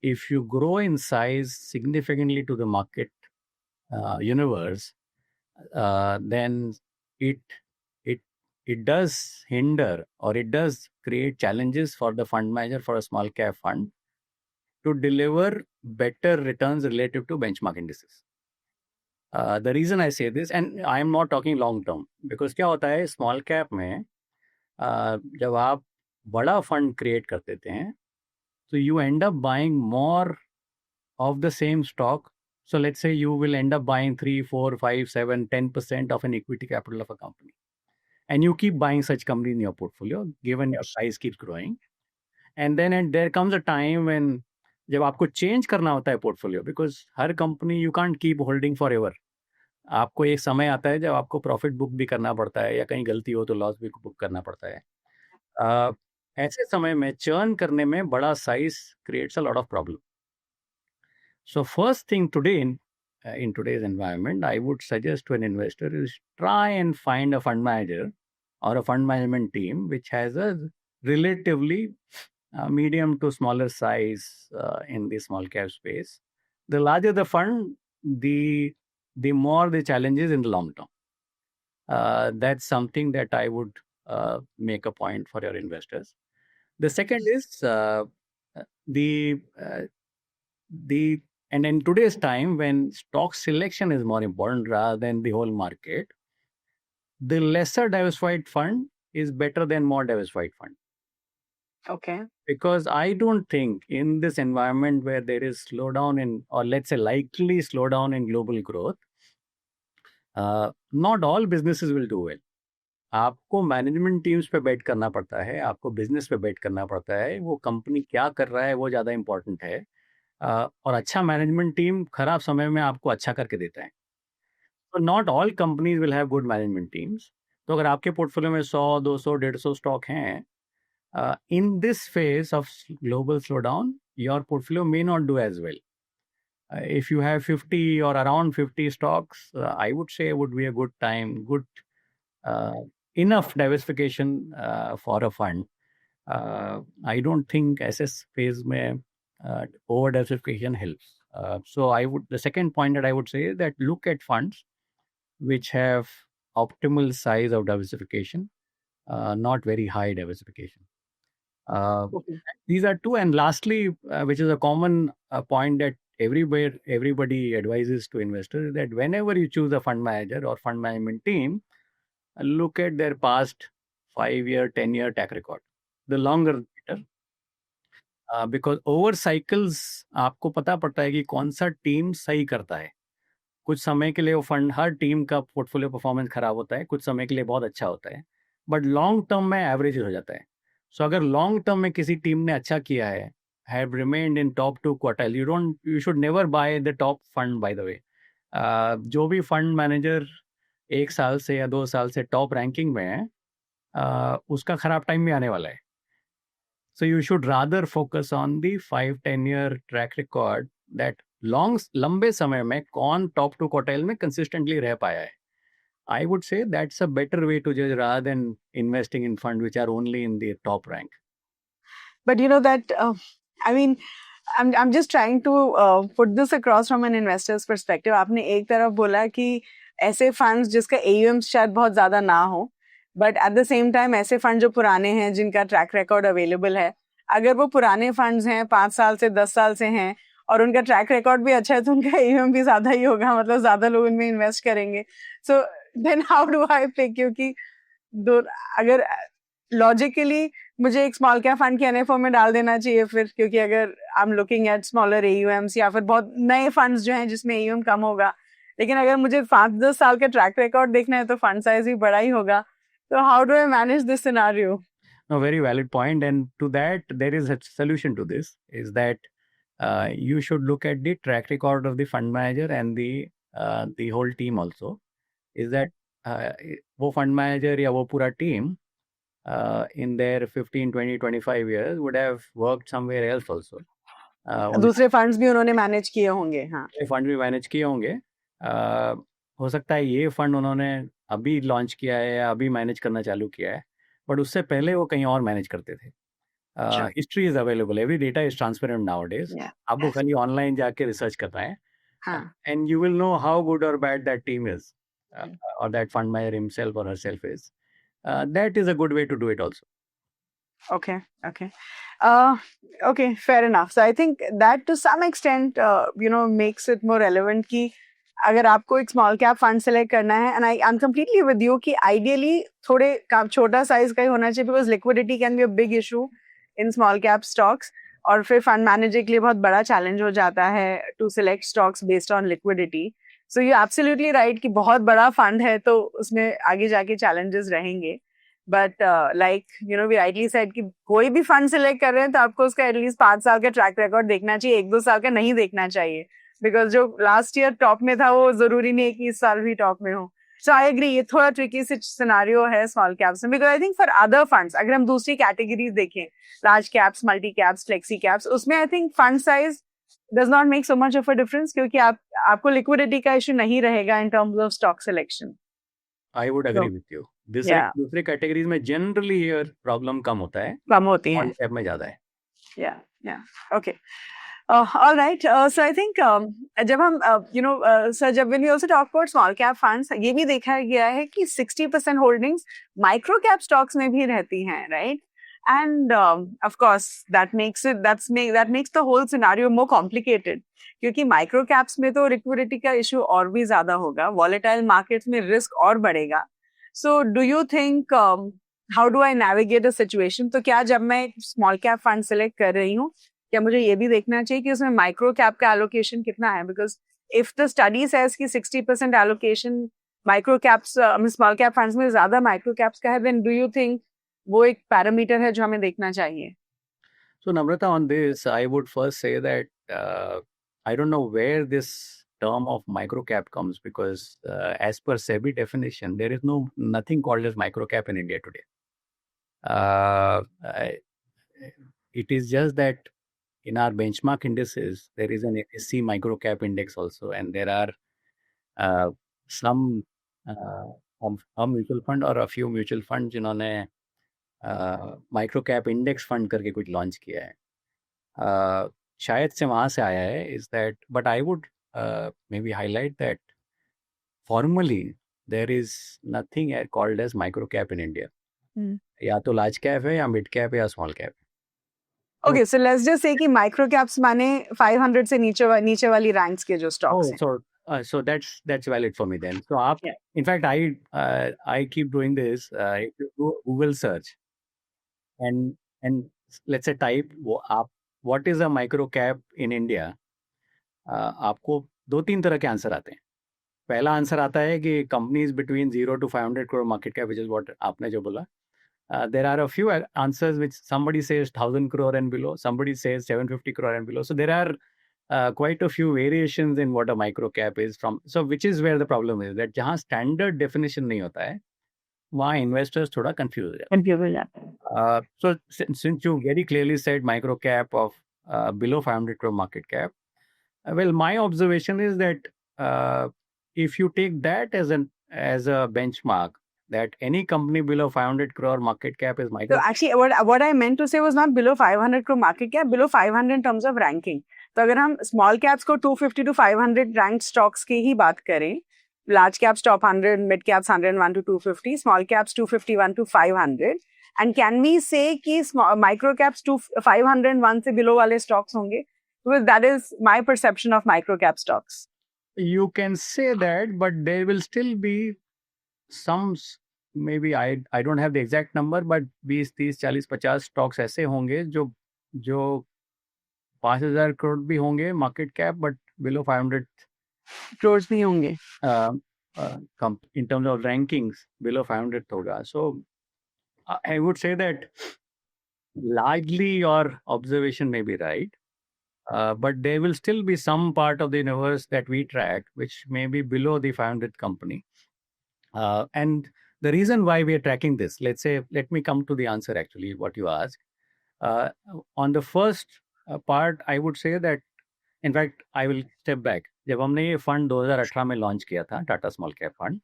if you grow in size significantly to the market universe, then it does hinder, or it does create challenges for the fund manager for a small cap fund to deliver better returns relative to benchmark indices. The reason I say this, and I am not talking long term, because क्या होता है small cap में जब आप बड़ा fund create कर देते हैं, so you end up buying more of the same stock. So let's say you will end up buying 3, 4, 5, 7, 10% of an equity capital of a company. And you keep buying such companies in your portfolio, given your size keeps growing. And then there comes a time when जब आपको change करना होता है portfolio, because her company you can't keep holding forever. आपको एक समय आता है जब आपको प्रॉफिट बुक भी करना पड़ता है, या कहीं गलती हो तो लॉस भी बुक करना पड़ता है. ऐसे समय में चर्न करने में बड़ा size creates a lot of problem. So first thing today in today's environment, I would suggest to an investor is try and find a fund manager or a fund management team which has a relatively medium to smaller size in the small cap space. The larger the fund, the more the challenges in the long term. That's something that I would make a point for your investors. The second is and in today's time when stock selection is more important rather than the whole market, the lesser diversified fund is better than more diversified fund. Okay. Because I don't think in this environment where there is slowdown in, or let's say likely slowdown in global growth, not all businesses will do well. आपको management teams पे बेट करना पड़ता है, आपको business पे बेट करना पड़ता है, वो कंपनी क्या कर रहा है वो ज़्यादा इंपॉर्टेंट है। और अच्छा मैनेजमेंट टीम खराब समय में आपको अच्छा करके देता है। तो not all companies will have good management teams. तो अगर आपके पोर्टफोलियो में 100, 200, 150 स्टॉक हैं, in this phase of global slowdown, your portfolio may not do as well. If you have 50 or around 50 stocks, I would say it would be a good time, uh, enough diversification for a fund. I don't think SS phase में over diversification helps. So the second point that I would say is that look at funds which have optimal size of diversification, not very high diversification. Okay. These are two, and lastly, which is a common point that everybody advises to investors, that whenever you choose a fund manager or fund management team, look at their past 5-year, 10-year track record. The longer the better, because over cycles आपको पता पड़ता है कि कौन सा team सही करता है। कुछ समय के लिए वो फंड, हर टीम का पोर्टफोलियो परफॉर्मेंस खराब होता है, कुछ समय के लिए बहुत अच्छा होता है, बट लॉन्ग टर्म में एवरेज हो जाता है। सो अगर लॉन्ग टर्म में किसी टीम ने अच्छा किया है, have remained in top 2 quartile, you should never by the top fund. By the way, जो भी फंड मैनेजर 1 साल से या 2 साल से टॉप रैंकिंग में है, उसका खराब टाइम भी आने वाला है। So you should rather focus on the 5-10 year track record, that लंबे समय में कौन टॉप 2 क्वार्टाइल में कंसिस्टेंटली रह पाया है। I would say that's a better way to judge rather than investing in funds which are only in the top rank. But you know that, I mean, I'm just trying to put this across from an investor's perspective. आपने एक तरफ बोला कि ऐसे funds जिसका AUM शायद बहुत ज़्यादा ना हो, but at the same time ऐसे फंड जो पुराने हैं, जिनका ट्रैक रिकॉर्ड अवेलेबल है, अगर वो पुराने फंड्स हैं, 5 साल से 10 साल से हैं, और उनका ट्रैक रिकॉर्ड भी अच्छा है, तो उनका AUM भी ज़्यादा ही होगा, मतलब ज़्यादा लोग उनमें इन्वेस्ट करेंगे। So then how do I pick? क्योंकि अगर लॉजिकली मुझे एक स्मॉल कैप फंड के NFO में डाल देना चाहिए फिर, क्योंकि अगर I am looking at smaller AUMs या फिर बहुत नए फंड्स जो हैं जिसमें AUM कम होगा, लेकिन अगर मुझे 5-10 साल का ट्रैक रिकॉर्ड देखना है तो फंड साइज भी बड़ा ही होगा। तो how do I manage this scenario? No, very valid point, and to that there is a solution to this, is that you should look at the track record of the fund manager and the whole team also. Is that वो fund manager या वो पूरा team in their 15, 20, 25 years would have worked somewhere else also. दूसरे funds भी उन्होंने manage किए होंगे। हाँ, फंड भी मैनेज किए होंगे। हो सकता है ये फंड उन्होंने अभी लॉन्च किया है या अभी मैनेज करना चालू किया है, बट उससे पहले वो कहीं और मैनेज करते थे। History is available, every data is transparent nowadays. आपको खाली ऑनलाइन जाके रिसर्च करना है, and you will know how good और bad that team is, or that fund manager himself or herself is. That is a good way to do it also. Okay. Okay, fair enough. So I think that to some extent, makes it more relevant कि अगर आपको एक small cap fund select करना है, and I am completely with you कि ideally थोड़े छोटा size का ही होना चाहिए, because liquidity can be a big issue in small cap stocks, और फिर फंड मैनेजर के लिए बहुत बड़ा चैलेंज हो जाता है to select stocks based on liquidity. So you absolutely right कि बहुत बड़ा फंड है तो उसमें आगे जाके चैलेंजेस रहेंगे, but like we rightly said कि कोई भी फंड सिलेक्ट कर रहे हैं तो आपको उसका एटलीस्ट 5 साल का ट्रैक रिकॉर्ड देखना चाहिए, 1-2 साल का नहीं देखना चाहिए, बिकॉज जो लास्ट ईयर टॉप में था वो जरूरी नहीं है कि इस साल भी टॉप में हो। सो आई एग्री, ये थोड़ा ट्रिकी सिनेरियो है स्मॉल कैप्स में, because I think for other funds, अगर हम दूसरी कैटेगरीज देखें, large caps, multi caps, flexi caps, उसमें I think fund size does not make so much of a difference, क्योंकि आपको लिक्विडिटी का इशू नहीं रहेगा in terms of stock selection. I would agree with you. दूसरे categories में generally problem कम होता है, कम होती है, कैप में ज्यादा है। Okay. All right. So I think जब हम sir, जब when we also talk about small cap funds, ये भी देखा गया है कि 60% holdings micro cap stocks में भी रहती हैं, right? And of course that makes the whole scenario more complicated, क्योंकि micro caps में तो liquidity का issue और भी ज्यादा होगा, volatile markets में risk और बढ़ेगा। So do you think how do I navigate a situation? तो क्या जब मैं small cap fund select कर रही हूँ, क्या मुझे ये भी देखना चाहिए कि उसमें micro cap का allocation कितना है? Because if the study says कि 60% allocation micro caps small cap funds में ज्यादा माइक्रो कैप्स का है, देन डू यू थिंक वो एक पैरामीटर है जो हमें देखना चाहिए? So, Namrata, on this, I would first say that I don't know where this term of micro cap comes, because as per SEBI definition, there is nothing called as micro cap in India today. It is just that in our benchmark indices, there is an NSE micro cap index also, and there are some a mutual fund or a few mutual funds जिन्होंने micro cap index fund करके कुछ launch किया है. शायद से वहाँ से आया है. Is that, but I would may be highlight that formally there is nothing called as micro cap in India. या तो लार्ज कैप है, या मिड कैप है, या स्मॉल कैप है. Okay, so let's just say कि micro caps माने 500 से नीचे वाली ranks के जो stocks हैं. So that's valid for me then. So in fact, I keep doing this. If you do Google search and let's say type what is a micro cap in India, आपको 2-3 तरह के answer आते हैं. पहला answer आता है कि companies between 0 to 500 crore market cap, which is what आपने जो बोला. There are a few answers which somebody says 1,000 crore and below, somebody says 750 crore and below. So there are quite a few variations in what a micro cap is from. So which is where the problem is, that जहाँ standard definition नहीं होता है, वहाँ investors थोड़ा confused हो जाते हैं. So since you very clearly said micro cap of below 500 crore market cap, well, my observation is that if you take that as a benchmark, that any company below 500 crore market cap is micro. So actually, what I meant to say was not below 500 crore market cap, below 500 in terms of ranking. तो अगर हम small caps को 250 to 500 ranked stocks की ही बात करें, large caps top 100, mid caps 101 to 250, small caps 251 to 500, and can we say कि micro caps 501 से below वाले stocks होंगे? Because that is my perception of micro cap stocks. You can say that, but there will still be some, maybe I don't have the exact number, but 20, 30, 40, 50 stocks ऐसे होंगे जो 5,000 crore भी होंगे market cap, but below 500 crores भी होंगे. In terms of rankings, below 500 होगा. So I would say that largely your observation may be right, but there will still be some part of the universe that we track which may be below the 500 company. And the reason why we are tracking this, let me come to the answer actually, what you asked. On the first part, I would say that, in fact, I will step back. जब हमने ये fund 2018 में launch किया था, Tata small cap fund,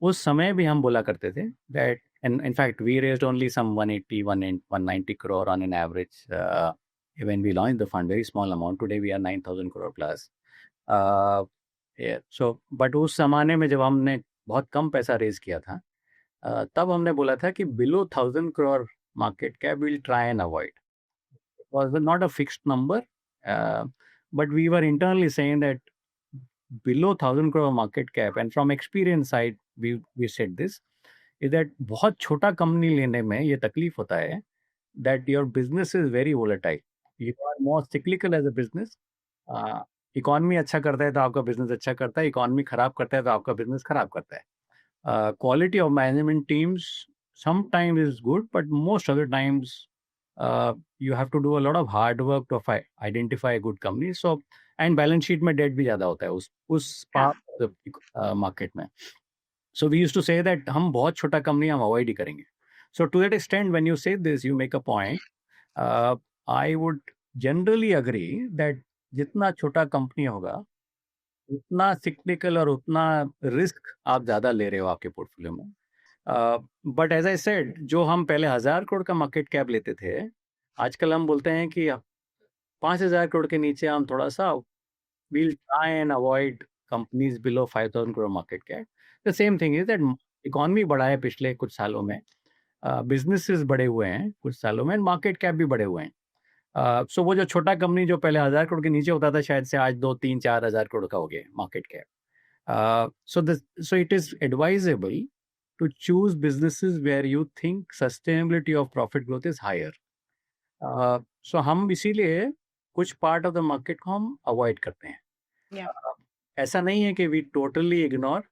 उस समय भी हम बोला करते थे that, and in fact, we raised only some 180, 190 crore on an average when we launched the fund, very small amount. Today we are 9,000 crore plus. So, but उस जमाने में जब हमने बहुत कम पैसा रेज किया था, तब हमने बोला था कि below 1,000 crore market cap we'll try and avoid. It was not a fixed number, but we were internally saying that below 1,000 crore market cap, and from experience side we said this, is that बहुत छोटा company लेने में ये तकलीफ होता है that your business is very volatile. You are more cyclical as a business. Economy अच्छा करता है तो आपका बिजनेस अच्छा करता है, इकोनॉमी खराब करता है तो आपका बिजनेस खराब करता है. Quality of management teams sometimes is good, but most of the times you have to do a lot of hard work to identify a good company. So, and balance sheet में debt भी ज़्यादा होता है उस market में. So we used to say that हम बहुत छोटा कंपनी हम अवॉइड ही करेंगे. So to that extent, when you say this, you make a point. I would generally agree that जितना छोटा कंपनी होगा, उतना सिक्लिकल और उतना रिस्क आप ज़्यादा ले रहे हो आपके पोर्टफोलियो में. बट एज आई सेड, जो हम पहले 1,000 करोड़ का मार्केट कैप लेते थे, आजकल हम बोलते हैं कि 5,000 करोड़ के नीचे हम थोड़ा सा we'll try and avoid companies below 5,000 crore market cap. The same thing is that economy बढ़ा है पिछले कुछ सालों में, बिजनेसेस बड़े हुए हैं कुछ सालों में, मार्केट कैप भी बड़े हुए हैं. सो वो जो छोटा कंपनी जो पहले 1,000 करोड़ के नीचे होता था, शायद से आज 2, 3, 4 हज़ार करोड़ का हो गया market cap. So it is advisable to choose businesses where you think sustainability of profit growth is higher. So हम इसीलिए कुछ पार्ट ऑफ द मार्केट को हम अवॉइड करते हैं. ऐसा नहीं है कि वी टोटली इग्नोर,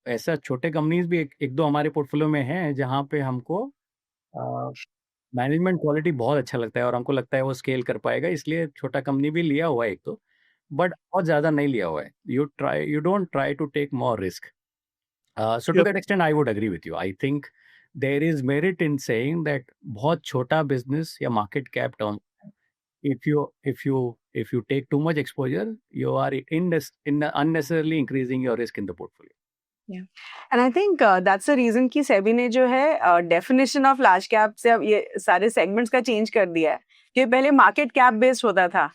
ऐसा छोटे कंपनीज भी एक दो हमारे पोर्टफोलियो में हैं जहाँ पे हमको मैनेजमेंट क्वालिटी बहुत अच्छा लगता है और हमको लगता है वो स्केल कर पाएगा, इसलिए छोटा कंपनी भी लिया हुआ है एक तो, बट बहुत ज़्यादा नहीं लिया हुआ है. You don't try to take more risk. So to Yep. that extent, I would agree with you. I think there is merit in saying that बहुत छोटा business या market cap term, if you take too much exposure, you are unnecessarily increasing your risk in the portfolio. And I think that's the reason कि सेबी ने जो है definition of large cap से अब ये सारे सेगमेंट्स का चेंज कर दिया है कि पहले मार्केट कैप बेस्ड होता था,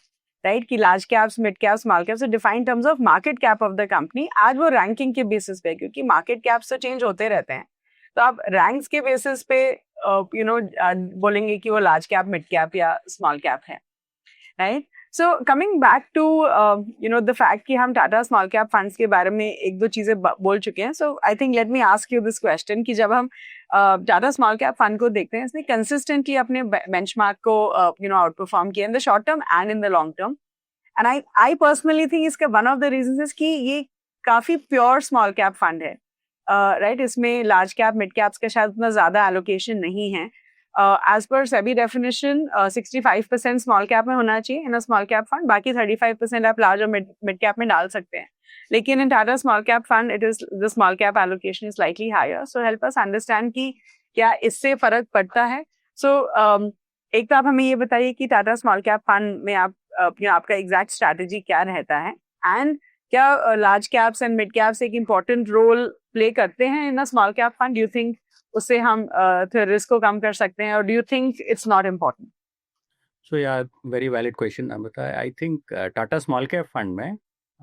राइट, कि large caps, mid caps, small caps, define terms of market cap of the company. आज वो रैंकिंग के बेसिस पे, क्योंकि मार्केट कैप्स तो चेंज होते रहते हैं, तो आप रैंक्स के बेसिस पे बोलेंगे कि वो लार्ज कैप, मिड कैप या स्मॉल कैप है, right. So coming back to the fact कि हम टाटा स्मॉल कैप फंड्स के बारे में एक दो चीजें बोल चुके हैं, so I think let me ask you this question कि जब हम टाटा स्मॉल कैप फंड को देखते हैं, इसने कंसिस्टेंटली अपने बेंचमार्क को आउट परफॉर्म किया in the short term and in the long term. And I personally think इसका one of the reasons is कि ये काफी प्योर स्मॉल कैप फंड है, राइट. इसमें लार्ज कैप, मिड कैप्स का शायद उतना ज्यादा एलोकेशन नहीं है. As per SEBI definition, 65% small cap में होना चाहिए इन अ स्मॉल कैप फंड, बाकी 35% आप लार्ज और मिड कैप में डाल सकते हैं. लेकिन in Tata small cap fund it is the small cap allocation is slightly higher. So help us understand कि क्या इससे फर्क पड़ता है. सो एक तो आप हमें ये बताइए कि टाटा स्मॉल कैप फंड में आप आपका एग्जैक्ट स्ट्रैटेजी क्या रहता है, एंड क्या large caps and mid caps एक इम्पोर्टेंट रोल प्ले करते हैं in a small cap fund. Do you think उससे हम फिर रिस्क को कम कर सकते हैं, और do you think it's not important? So yeah, very valid question, Amrita. I think Tata Small Cap Fund में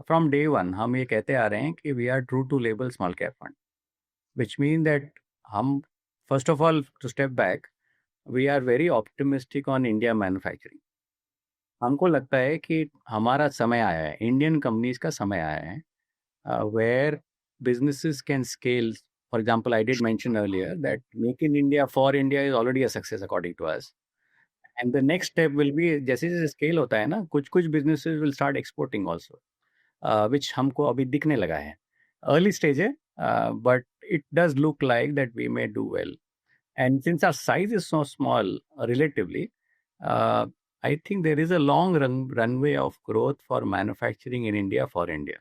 from day one हम ये कहते आ रहे हैं कि we are true to label small cap fund, which means that हम first of all to step back, we are very optimistic on India manufacturing. हमको लगता है कि हमारा समय आया है, इंडियन कंपनीज का समय आया है, where businesses can scale. For example, I did mention earlier that Make in India for India is already a success according to us. And the next step will be, जैसे जैसे scale होता है ना, कुछ कुछ businesses will start exporting also, which हमको अभी दिखने लगा है. Early stage है, but it does look like that we may do well. And since our size is so small relatively, I think there is a long runway of growth for manufacturing in India for India.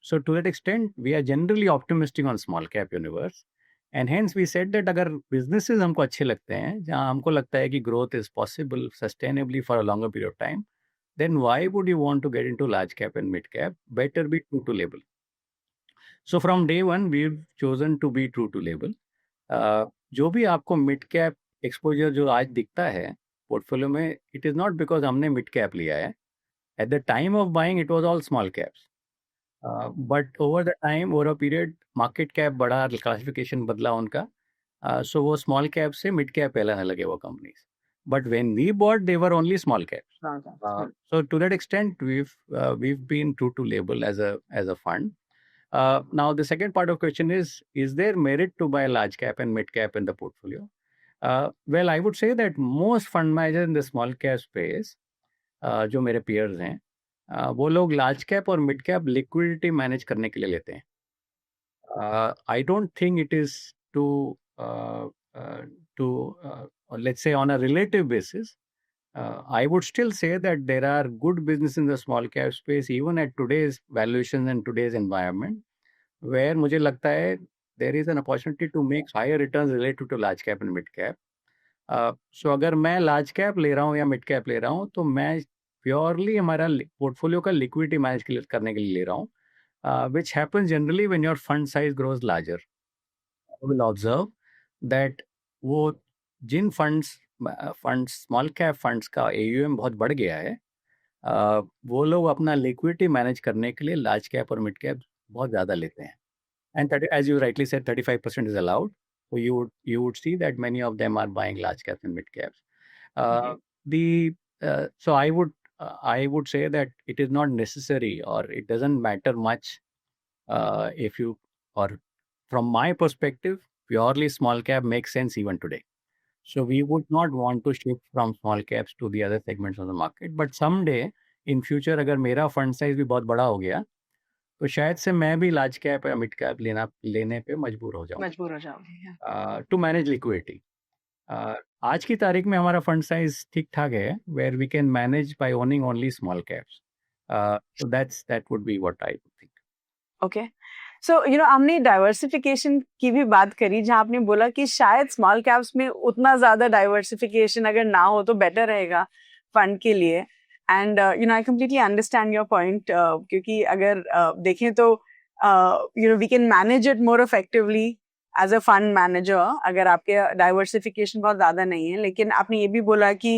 So to that extent, we are generally optimistic on small cap universe. And hence we said that अगर businesses हमको अच्छे लगते हैं, जहाँ हमको लगता है कि growth is possible sustainably for a longer period of time, then why would you want to get into large cap and mid cap? Better be true to label. So from day one, we've chosen to be true to label. जो भी आपको mid cap exposure जो आज दिखता है portfolio में, it is not because हमने mid cap लिया है. At the time of buying, it was all small caps. But over the time, over a period, market cap बढ़ा, classification बदला उनका, so वो small cap से mid cap कहलाने लगे वो companies. But when we bought, they were only small caps. So to that extent, we've been true to label as a fund. Now the second part of question is there merit to buy large cap and mid cap in the portfolio? Well, I would say that most fund managers in the small cap space, जो मेरे peers हैं, वो लोग large cap और mid cap liquidity manage करने के लिए लेते हैं. I don't think it is to let's say on a relative basis, I would still say that there are good business in the small cap space even at today's valuations and today's environment, where मुझे लगता है there is an opportunity to make higher returns related to large cap and mid cap. So अगर मैं large cap ले रहा हूँ या mid cap ले रहा हूँ, तो मैं प्योरली हमारा पोर्टफोलियो का लिक्विडिटी मैनेज करने के लिए ले रहा हूँ, which happens generally when your fund size grows larger. You will observe that वो जिन फंड्स स्मॉल कैप फंड्स का AUM बहुत बढ़ गया है, वो लोग अपना लिक्विडिटी मैनेज करने के लिए लार्ज कैप और मिड कैप बहुत ज़्यादा लेते हैं. And as you rightly said, 35% is allowed. So you would see that many of them are buying large caps and mid caps. So I would say that it is not necessary, or it doesn't matter much if you, or from my perspective, purely small cap makes sense even today. So we would not want to shift from small caps to the other segments of the market. But someday in future, अगर मेरा fund size भी बहुत बड़ा हो गया, तो शायद से मैं भी लार्ज कैप या मिड कैप लेने पे मजबूर हो जाऊँ मजबूर हो जाओगे। To manage liquidity. आज की तारीख में हमारा फंड साइज ठीक ठाक है, where we can manage by owning only small caps. So that would be what I think. Okay, so हमने डाइवर्सिफिकेशन की भी बात करी, जहां आपने बोला कि शायद स्मॉल कैप्स में उतना ज्यादा डाइवर्सिफिकेशन अगर ना हो तो बेटर रहेगा फंड के लिए। And I completely understand your point, क्योंकि अगर देखें तो we can manage it more effectively as a fund manager अगर आपके डाइवर्सिफिकेशन बहुत ज्यादा नहीं है। लेकिन आपने ये भी बोला कि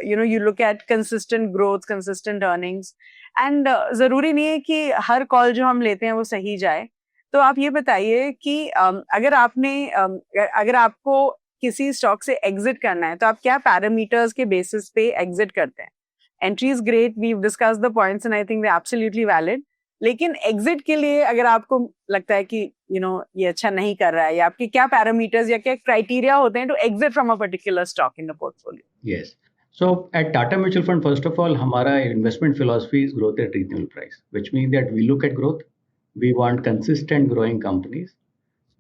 you look at consistent growth, consistent earnings, and जरूरी नहीं है कि हर कॉल जो हम लेते हैं वो सही जाए। तो आप ये बताइए कि अगर आपको किसी स्टॉक से एग्जिट करना है तो आप क्या पैरामीटर्स के बेसिस पे एग्जिट करते हैं? Entry is great, we discuss the points and I think they absolutely valid, लेकिन एग्जिट के लिए अगर आपको लगता है कि ये अच्छा नहीं कर रहा है, या आपके क्या पैरामीटर्स या क्या क्राइटेरिया होते हैं to exit from a particular stock in the portfolio? Yes. So at Tata Mutual Fund, first of all, हमारा investment philosophy is growth at reasonable price, which means that we look at growth. We want consistent growing companies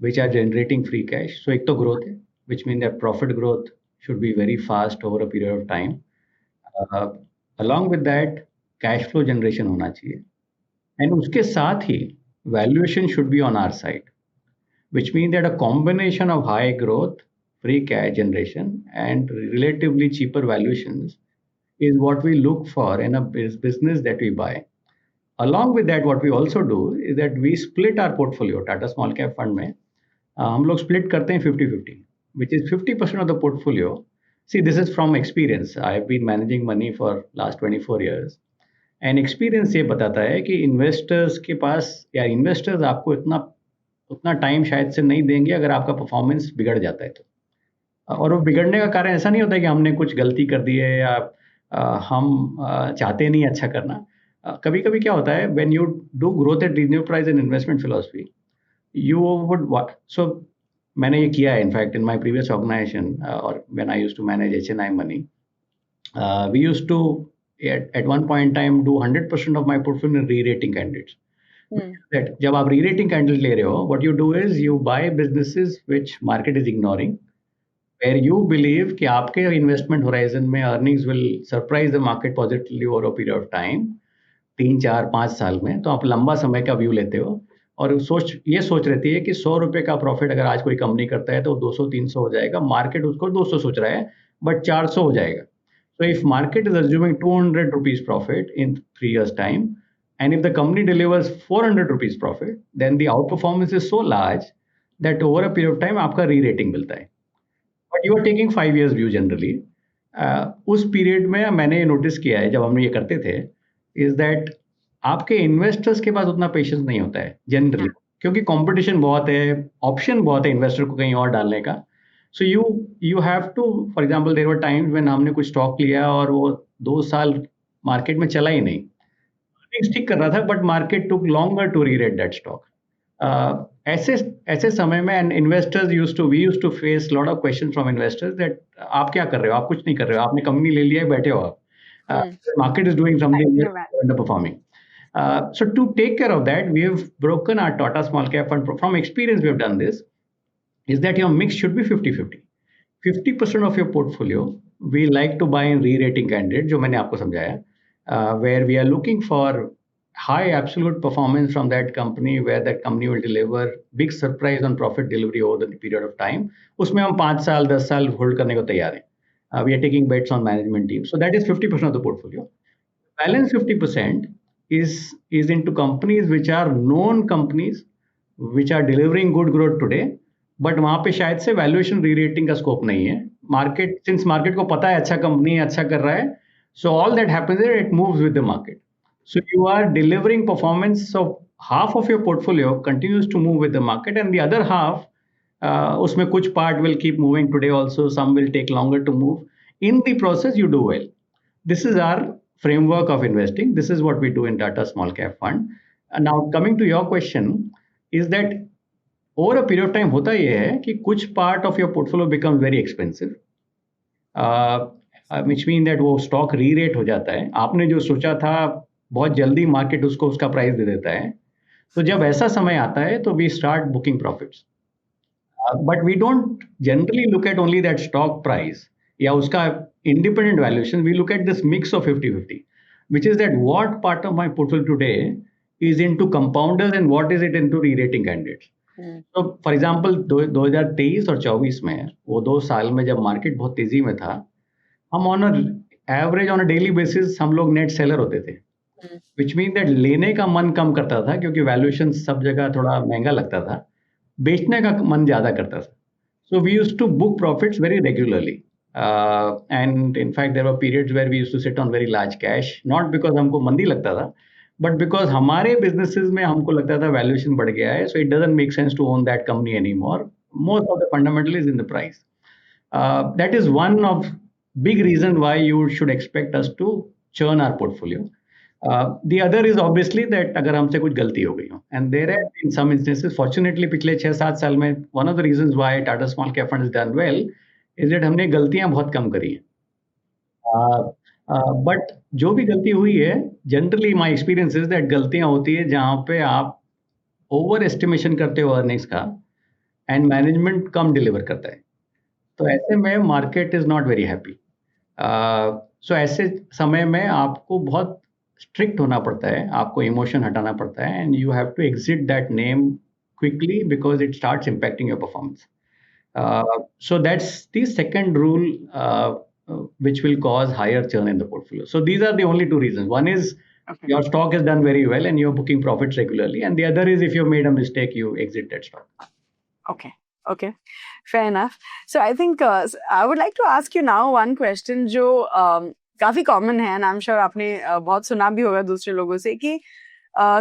which are generating free cash. So एक तो growth है, which means that profit growth should be very fast over a period of time. Along with that, cash flow generation होना चाहिए, and उसके साथ ही valuation should be on our side, which means that a combination of high growth, free cash generation, and relatively cheaper valuations is what we look for in a business that we buy. Along with that, what we also do is that we split our portfolio. Tata Small Cap Fund में हम लोग split करते हैं 50-50, which is 50% of the portfolio. See, this is from experience. I have been managing money for last 24 years. And experience ये बताता है कि investors के पास, या investors आपको उतना टाइम शायद से नहीं देंगे अगर आपका परफॉर्मेंस बिगड़ जाता है तो। और वो बिगड़ने का कारण ऐसा नहीं होता है कि हमने कुछ गलती कर दी है या हम चाहते नहीं अच्छा करना। कभी कभी क्या होता है, when you do growth at reasonable price in investment philosophy, you would so मैंने ये किया है in fact in my previous organisation, और when I used to manage HNI money, we used to at one point in time do 100% of my portfolio re-rating candidates. That जब आप re-rating candidate ले रहे हो, what you do is you buy businesses which market is ignoring, where you believe कि आपके investment horizon में earnings will surprise the market positively over a period of time, 3-4-5 साल में, तो आप लंबा समय का व्यू लेते हो और ये सोच रहती है कि 100 रुपए का प्रॉफिट अगर आज कोई कंपनी करता है तो 200-300 हो जाएगा, मार्केट उसको 200 सोच रहा है बट 400 हो जाएगा। So if market is assuming 200 rupees profit in 3 years time, and if the company delivers 400 rupees profit, then the outperformance is so large that over a period of time आपका re-rating मिलता है। But you are taking 5 years view generally. उस period में मैंने notice किया है जब हम ये करते थे, is that आपके इन्वेस्टर्स के पास उतना पेशेंस नहीं होता है जनरली, क्योंकि कंपटीशन बहुत है, ऑप्शन बहुत है इन्वेस्टर को कहीं और डालने का। So you have to, for example, there were times when हमने कुछ स्टॉक लिया और वो 2 साल मार्केट में चला ही नहीं, ठीक कर रहा था, but market took longer to rerate that stock. ऐसे समय में and investors we used to face lot of questions from investors that आप क्या कर रहे हो, आप कुछ नहीं कर रहे हो, आपने कंपनी ले लिया है, बैठे हो आप, market is doing something under performing. So to take care of that, we have broken our Tata Small Cap Fund. From experience, we have done this. Is that your mix should be 50-50. 50% of your portfolio we like to buy in re-rating candidate, जो मैंने आपको समझाया, where we are looking for high absolute performance from that company, where that company will deliver big surprise on profit delivery over the period of time. उसमें हम 5 साल 10 साल hold करने को तैयार हैं. We are taking bets on management team. So that is 50% of the portfolio. Balance 50% is into companies which are known companies which are delivering good growth today, but वहां पे शायद से वैल्यूएशन री-रेटिंग का स्कोप नहीं है। मार्केट को पता है अच्छा कंपनी अच्छा कर रहा है, so all that happens is it moves with the market. So you are delivering performance, so half of your portfolio continues to move with the market and the other half उसमें कुछ part will keep moving today also, some will take longer to move. In the process you do well. This is our framework of investing. This is what we do in Tata Small Cap Fund. And now coming to your question is that over a period of time होता ये है कि कुछ part of your portfolio becomes very expensive, which mean that वो stock re-rate हो जाता है। आपने जो सोचा था बहुत जल्दी मार्केट उसको उसका प्राइस दे देता है, तो जब ऐसा समय आता है तो we start booking profits, but we don't generally look at only that stock price या उसका independent valuation. We look at this mix of 50-50, which is that what part of my portfolio today is into compounders and what is it into re-rating candidates. तो for example 2023 और 24 में, वो 2 साल में जब market बहुत तेजी में था, हम on average on a daily basis हम लोग नेट सेलर होते थे, विच मीन दैट लेने का मन कम करता था क्योंकि वैल्यूएशन सब जगह थोड़ा महंगा लगता था, बेचने का मन ज़्यादा करता था. So we used to book profits very regularly. And in fact, there were periods where we used to sit on very large cash, not because हमको मंदी लगता था, but because हमारे businesses में हमको लगता था valuation बढ़ गया है, so it doesn't make sense to own that company anymore. Most of the fundamental is in the price. That is one of big reason why you should expect us to churn our portfolio. The other is obviously that अगर हमसे कुछ गलती हो गई हो, and there have in some instances, fortunately पिछले 6-7 साल में one of the reasons why Tata Small Cap Fund has done well is that हमने गलतियां बहुत कम करी हैं. बट जो भी गलती हुई है, generally my experience is that गलतियां होती है जहां पे आप ओवर एस्टिमेशन करते हो अर्निंग्स का एंड मैनेजमेंट कम डिलीवर करता है. तो ऐसे में market is not very happy. So ऐसे समय में आपको बहुत स्ट्रिक्ट होना पड़ता है, आपको इमोशन हटाना पड़ता है, and you have to exit that name quickly because it starts impacting your performance. So that's the second rule which will cause higher churn in the portfolio. So these are the only two reasons. One is your stock has done very well and you're booking profits regularly, and the other is if you've made a mistake, you exit that stock. Okay, fair enough. So I think I would like to ask you now one question जो काफी common है, and I'm sure आपने बहुत सुना भी होगा दूसरे लोगों से कि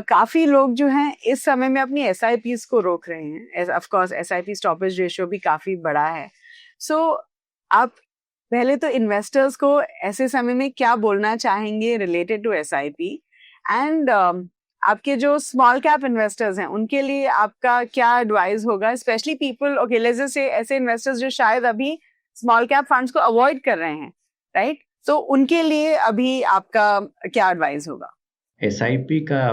काफी लोग जो हैं इस समय में अपनी SIPs को रोक रहे हैं. Of course SIP stoppage ratio भी काफी बड़ा है. सो आप पहले तो इन्वेस्टर्स को ऐसे समय में क्या बोलना चाहेंगे रिलेटेड टू SIP, एंड आपके जो स्मॉल कैप इन्वेस्टर्स हैं उनके लिए आपका क्या एडवाइस होगा, specially people, okay let's just say ऐसे इन्वेस्टर्स जो शायद अभी स्मॉल कैप फंड्स को अवॉइड कर रहे हैं, राइट? तो उनके लिए अभी आपका क्या एडवाइस होगा? SIP का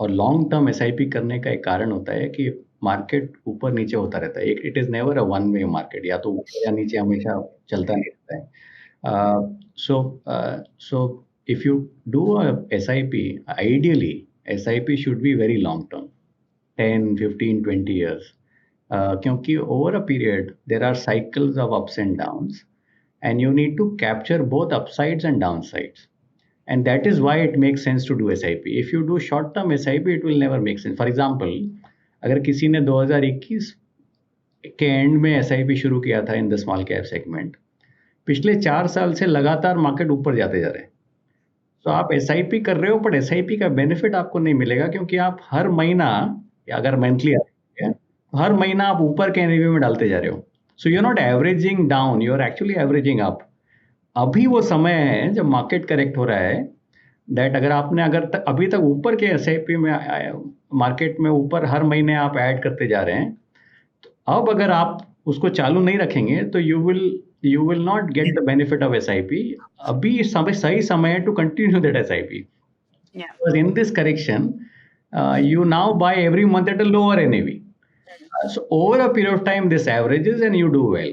और लॉन्ग टर्म SIP करने का एक कारण होता है कि मार्केट ऊपर नीचे होता रहता है. It is never a one way market, या तो ऊपर या नीचे हमेशा चलता नहीं रहता है. सो if you do a SIP, ideally SIP should be very long term, 10, 15, 20 years. क्योंकि over a period there are cycles of ups and downs and you need to capture both upsides and downsides. And that is why it makes sense to do SIP. If you do short term SIP, it will never make sense. For example, अगर किसी ने 2021 के and में SIP शुरू किया था इन the small cap segment, पिछले 4 साल से लगातार मार्केट ऊपर जाते जा रहे हैं. तो आप SIP कर रहे हो, बट SIP का बेनिफिट आपको नहीं मिलेगा क्योंकि आप हर महीना, या अगर मंथली है, हर महीना आप ऊपर के NAV में डालते जा रहे हो. So you are not averaging down, you are actually averaging up. अभी वो समय है जब मार्केट करेक्ट हो रहा है, दैट अगर आपने अभी तक ऊपर के SIP में मार्केट में ऊपर हर महीने आप ऐड करते जा रहे हैं, तो अब अगर आप उसको चालू नहीं रखेंगे तो you will not get the benefit of SIP. अभी सही समय है to continue that SIP. Because in this correction, you now buy every month at a lower NAV. So over a period of time, this averages and you do well.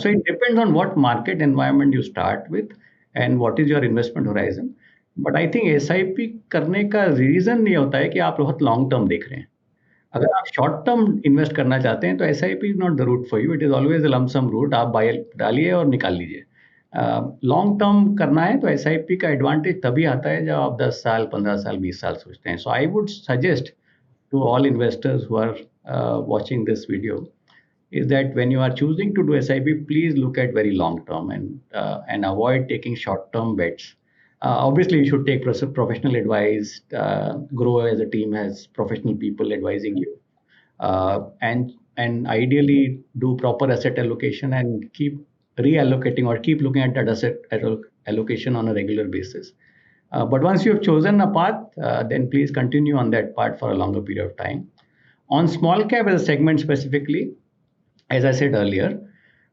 So it depends on what market environment you start with and what is your investment horizon. But I think SIP करने का reason ये होता है कि आप बहुत long term देख रहे हैं. अगर आप शॉर्ट टर्म इन्वेस्ट करना चाहते हैं तो SIP is not the route for you. It is always a lumpsum route. आप बाय डालिए और निकाल लीजिए. लॉन्ग टर्म करना है तो SIP का एडवांटेज तभी आता है जब आप 10 साल, 15 साल, 20 साल सोचते हैं. So I would suggest to all investors who are watching this video is that when you are choosing to do SIP, please look at very long term and avoid taking short term bets. Obviously, you should take professional advice. Grow as a team has professional people advising you, and ideally do proper asset allocation and keep reallocating or keep looking at that asset allocation on a regular basis. But once you have chosen a path, then please continue on that path for a longer period of time. On small cap as a segment specifically, as I said earlier,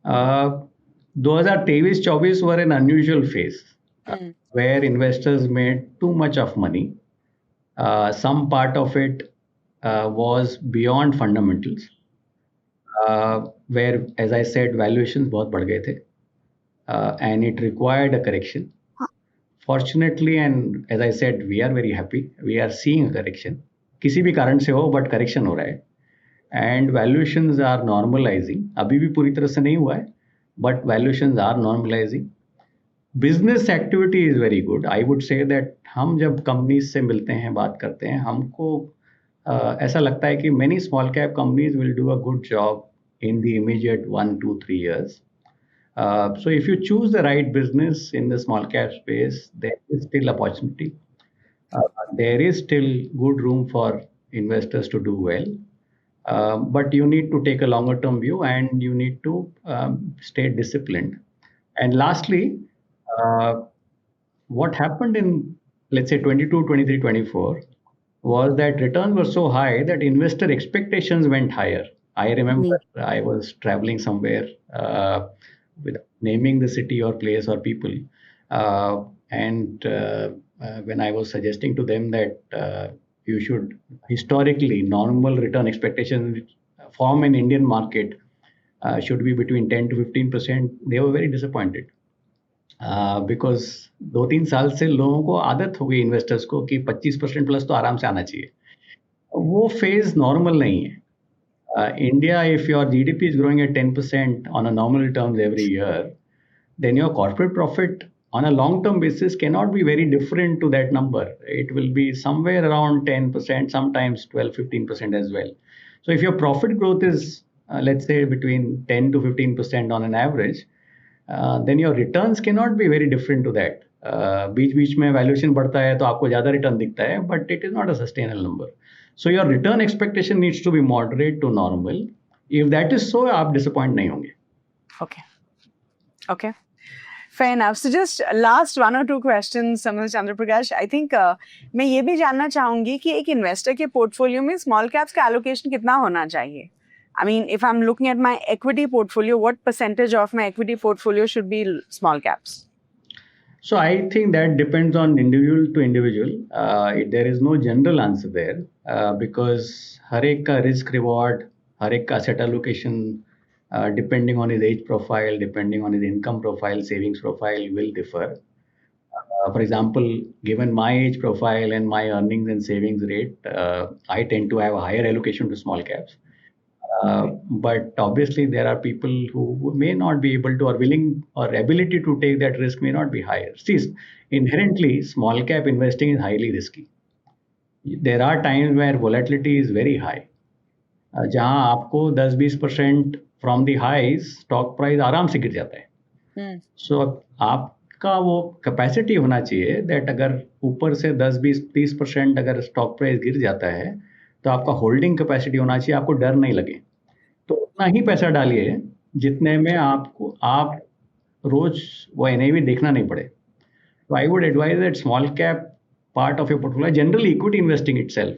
2023-24 were an unusual phase where investors made too much of money Some part of it was beyond fundamentals, where, as I said, valuations बहुत बढ़ गए थे, and it required a correction. Fortunately, and as I said, we are very happy. We are seeing a correction. किसी भी कारण से हो, but correction हो रहा है. And valuations are normalizing. अभी भी पूरी तरह से नहीं हुआ है, but valuations are normalizing. Business activity is very good. I would say that हम जब companies से मिलते हैं, बात करते हैं, हमको ऐसा लगता है कि many small cap companies will do a good job in the immediate 1, 2, 3 years. So if you choose the right business in the small cap space, there is still opportunity. There is still good room for investors to do well. But you need to take a longer term view, and you need to stay disciplined. And lastly, what happened in, let's say, 22, 23, 24 was that returns were so high that investor expectations went higher. I remember I was traveling somewhere, with naming the city or place or people, and when I was suggesting to them that you should historically normal return expectations from an Indian market should be between 10 to 15%, they were very disappointed. Because 2-3 साल से लोगों को आदत हो गई investors को कि 25% plus तो आराम से आना चाहिए. वो फेज नॉर्मल नहीं है. India, if your GDP is growing at 10% on a normal terms every year, then your corporate profit on a long term basis cannot be very different to that number. It will be somewhere around 10%, sometimes 12-15% as well. So if your profit growth is let's say between 10 to 15% on an average, then your returns cannot be very different to that. बीच बीच में valuation बढ़ता है तो आपको ज़्यादा return दिखता है, but it is not a sustainable number. So your return expectation needs to be moderate to normal. If that is so, आप disappoint नहीं होंगे. Okay. Fair enough. So just last 1 or 2 questions, Samuel Chandra Prakash. I think मैं ये भी जानना चाहूंगी कि एक इन्वेस्टर के पोर्टफोलियो में स्मॉल कैप्स का एलोकेशन कितना होना चाहिए? I mean, if I'm looking at my equity portfolio, what percentage of my equity portfolio should be small caps? So I think that depends on individual to individual. There is no general answer there, because हर एक का risk reward, हर एक का asset allocation, depending on his age profile, depending on his income profile, savings profile will differ. For example, given my age profile and my earnings and savings rate, I tend to have a higher allocation to small caps. But obviously there are people who may not be able to, or willing or ability to take that risk may not be higher. See, inherently small cap investing is highly risky. There are times where volatility is very high, जहां आपको 10-20% from the highs stock price आराम से गिर जाता है. सो आपका वो capacity होना चाहिए दैट अगर ऊपर से 10-20-30% अगर स्टॉक प्राइस गिर जाता है तो आपका होल्डिंग कैपेसिटी होना चाहिए, आपको डर नहीं लगे. तो उतना ही पैसा डालिए जितने में आपको आप रोज वो एनएवी देखना नहीं पड़े. तो I would advise that small cap part of your portfolio, generally equity investing itself,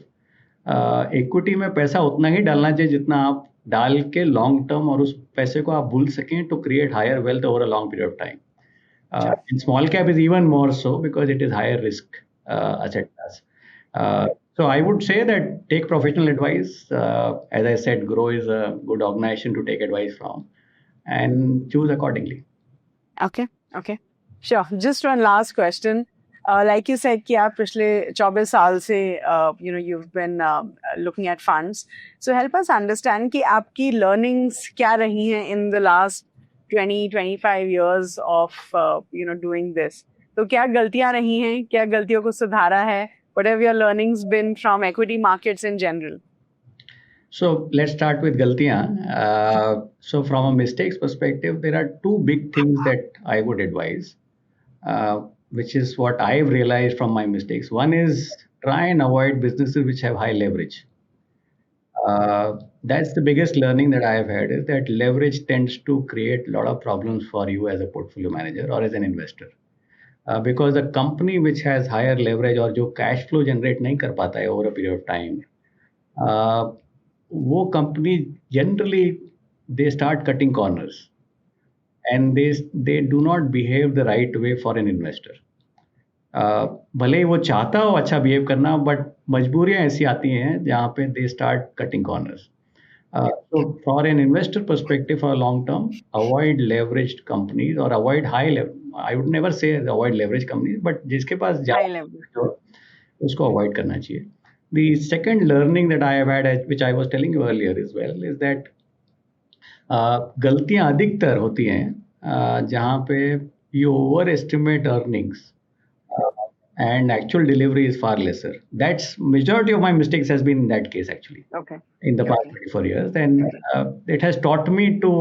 equity में पैसा उतना ही डालना चाहिए जितना आप डाल के लॉन्ग टर्म और उस पैसे को आप भूल सकें to create higher wealth over a long period of time. In small cap is even more so because it is higher risk asset class. So I would say that take professional advice. As I said, Grow is a good organization to take advice from, and choose accordingly. Okay. Sure. Just one last question. Like you said कि आप पिछले 24 साल से you've been looking at funds. So help us understand कि आपकी learnings क्या रही हैं in the last 20-25 years of doing this. तो क्या गलतियां रही हैं, क्या गलतियों को सुधारा है? What have your learnings been from equity markets in general? So let's start with galtiyan. So from a mistakes perspective, there are 2 big things that I would advise, which is what I've realized from my mistakes. One is try and avoid businesses which have high leverage. That's the biggest learning that I have had, is that leverage tends to create a lot of problems for you as a portfolio manager or as an investor. Because a company which has higher leverage और जो cash flow generate नहीं कर पाता है over a period of time, वो company generally they start cutting corners and they do not behave the right way for an investor. भले ही वो चाहता हो अच्छा बिहेव करना, बट मजबूरियां ऐसी आती हैं जहाँ पे they start cutting corners. So for an investor perspective, for long term, avoid leveraged companies or avoid high level. I would never say avoid leverage companies, but जिसके पास High ज़्यादा level. leverage हो, उसको avoid करना चाहिए. The second learning that I have had, which I was telling you earlier as well, is that गलतियां अधिकतर होती हैं जहाँ पे you overestimate earnings and actual delivery is far lesser. That's majority of my mistakes has been in that case actually Okay. in the past Okay. 24 years, and it has taught me to